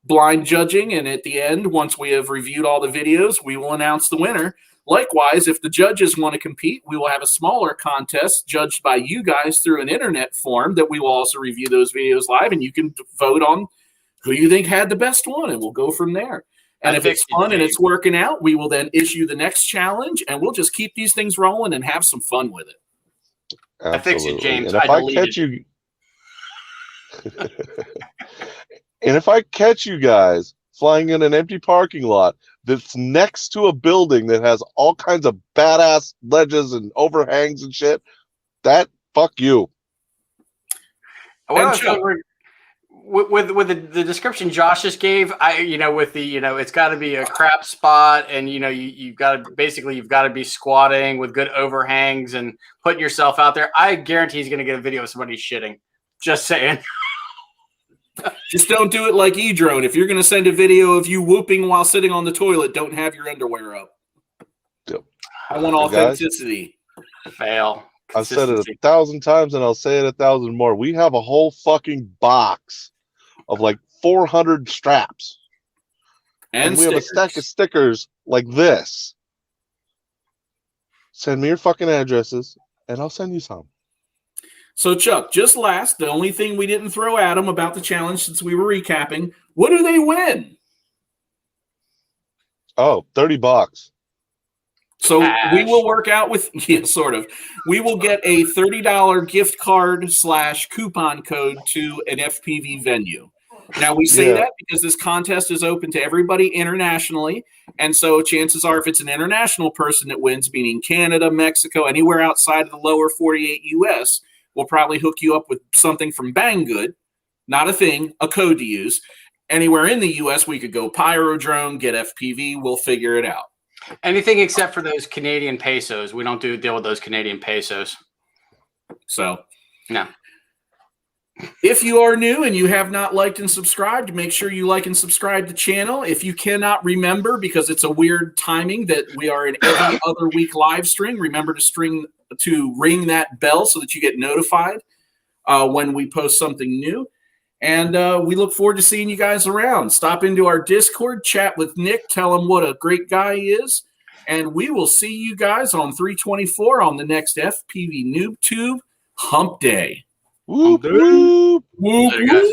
blind judging. And at the end, once we have reviewed all the videos, we will announce the winner. Likewise, if the judges want to compete, we will have a smaller contest judged by you guys through an internet form that we will also review those videos live, and you can vote on who you think had the best one, and we'll go from there. And if it's fun and it's working out, we will then issue the next challenge, and we'll just keep these things rolling and have some fun with it. Absolutely. I fixed it, James. And if I catch you, and if I catch you guys flying in an empty parking lot that's next to a building that has all kinds of badass ledges and overhangs and shit, that fuck you. With the description Josh just gave, it's got to be a crap spot, and you've got to be squatting with good overhangs and putting yourself out there. I guarantee he's going to get a video of somebody shitting. Just saying. Just don't do it like E-Drone. If you're going to send a video of you whooping while sitting on the toilet, don't have your underwear up. Yep. I want authenticity. Fail. I've said it 1,000 times, and I'll say it 1,000 more. We have a whole fucking box of like 400 straps. And we have a stack of stickers like this. Send me your fucking addresses, and I'll send you some. So, Chuck, just last, the only thing we didn't throw at them about the challenge since we were recapping, what do they win? Oh, $30. So we will work out with, sort of. We will get a $30 gift card / coupon code to an FPV venue. Now, we say that because this contest is open to everybody internationally. And so chances are if it's an international person that wins, meaning Canada, Mexico, anywhere outside of the lower 48 U.S., we'll probably hook you up with something from Banggood, not a thing, a code to use. Anywhere in the U.S., we could go Pyro Drone, get FPV. We'll figure it out. Anything except for those Canadian pesos. We don't deal with those Canadian pesos. So, no. If you are new and you have not liked and subscribed, make sure you like and subscribe to the channel. If you cannot remember, because it's a weird timing that we are in every other week live stream, remember to ring that bell so that you get notified when we post something new. And we look forward to seeing you guys around. Stop into our Discord, chat with Nick, tell him what a great guy he is. And we will see you guys on 3/24 on the next FPVnoobtube Hump Day. Whoop, whoop. Later, guys.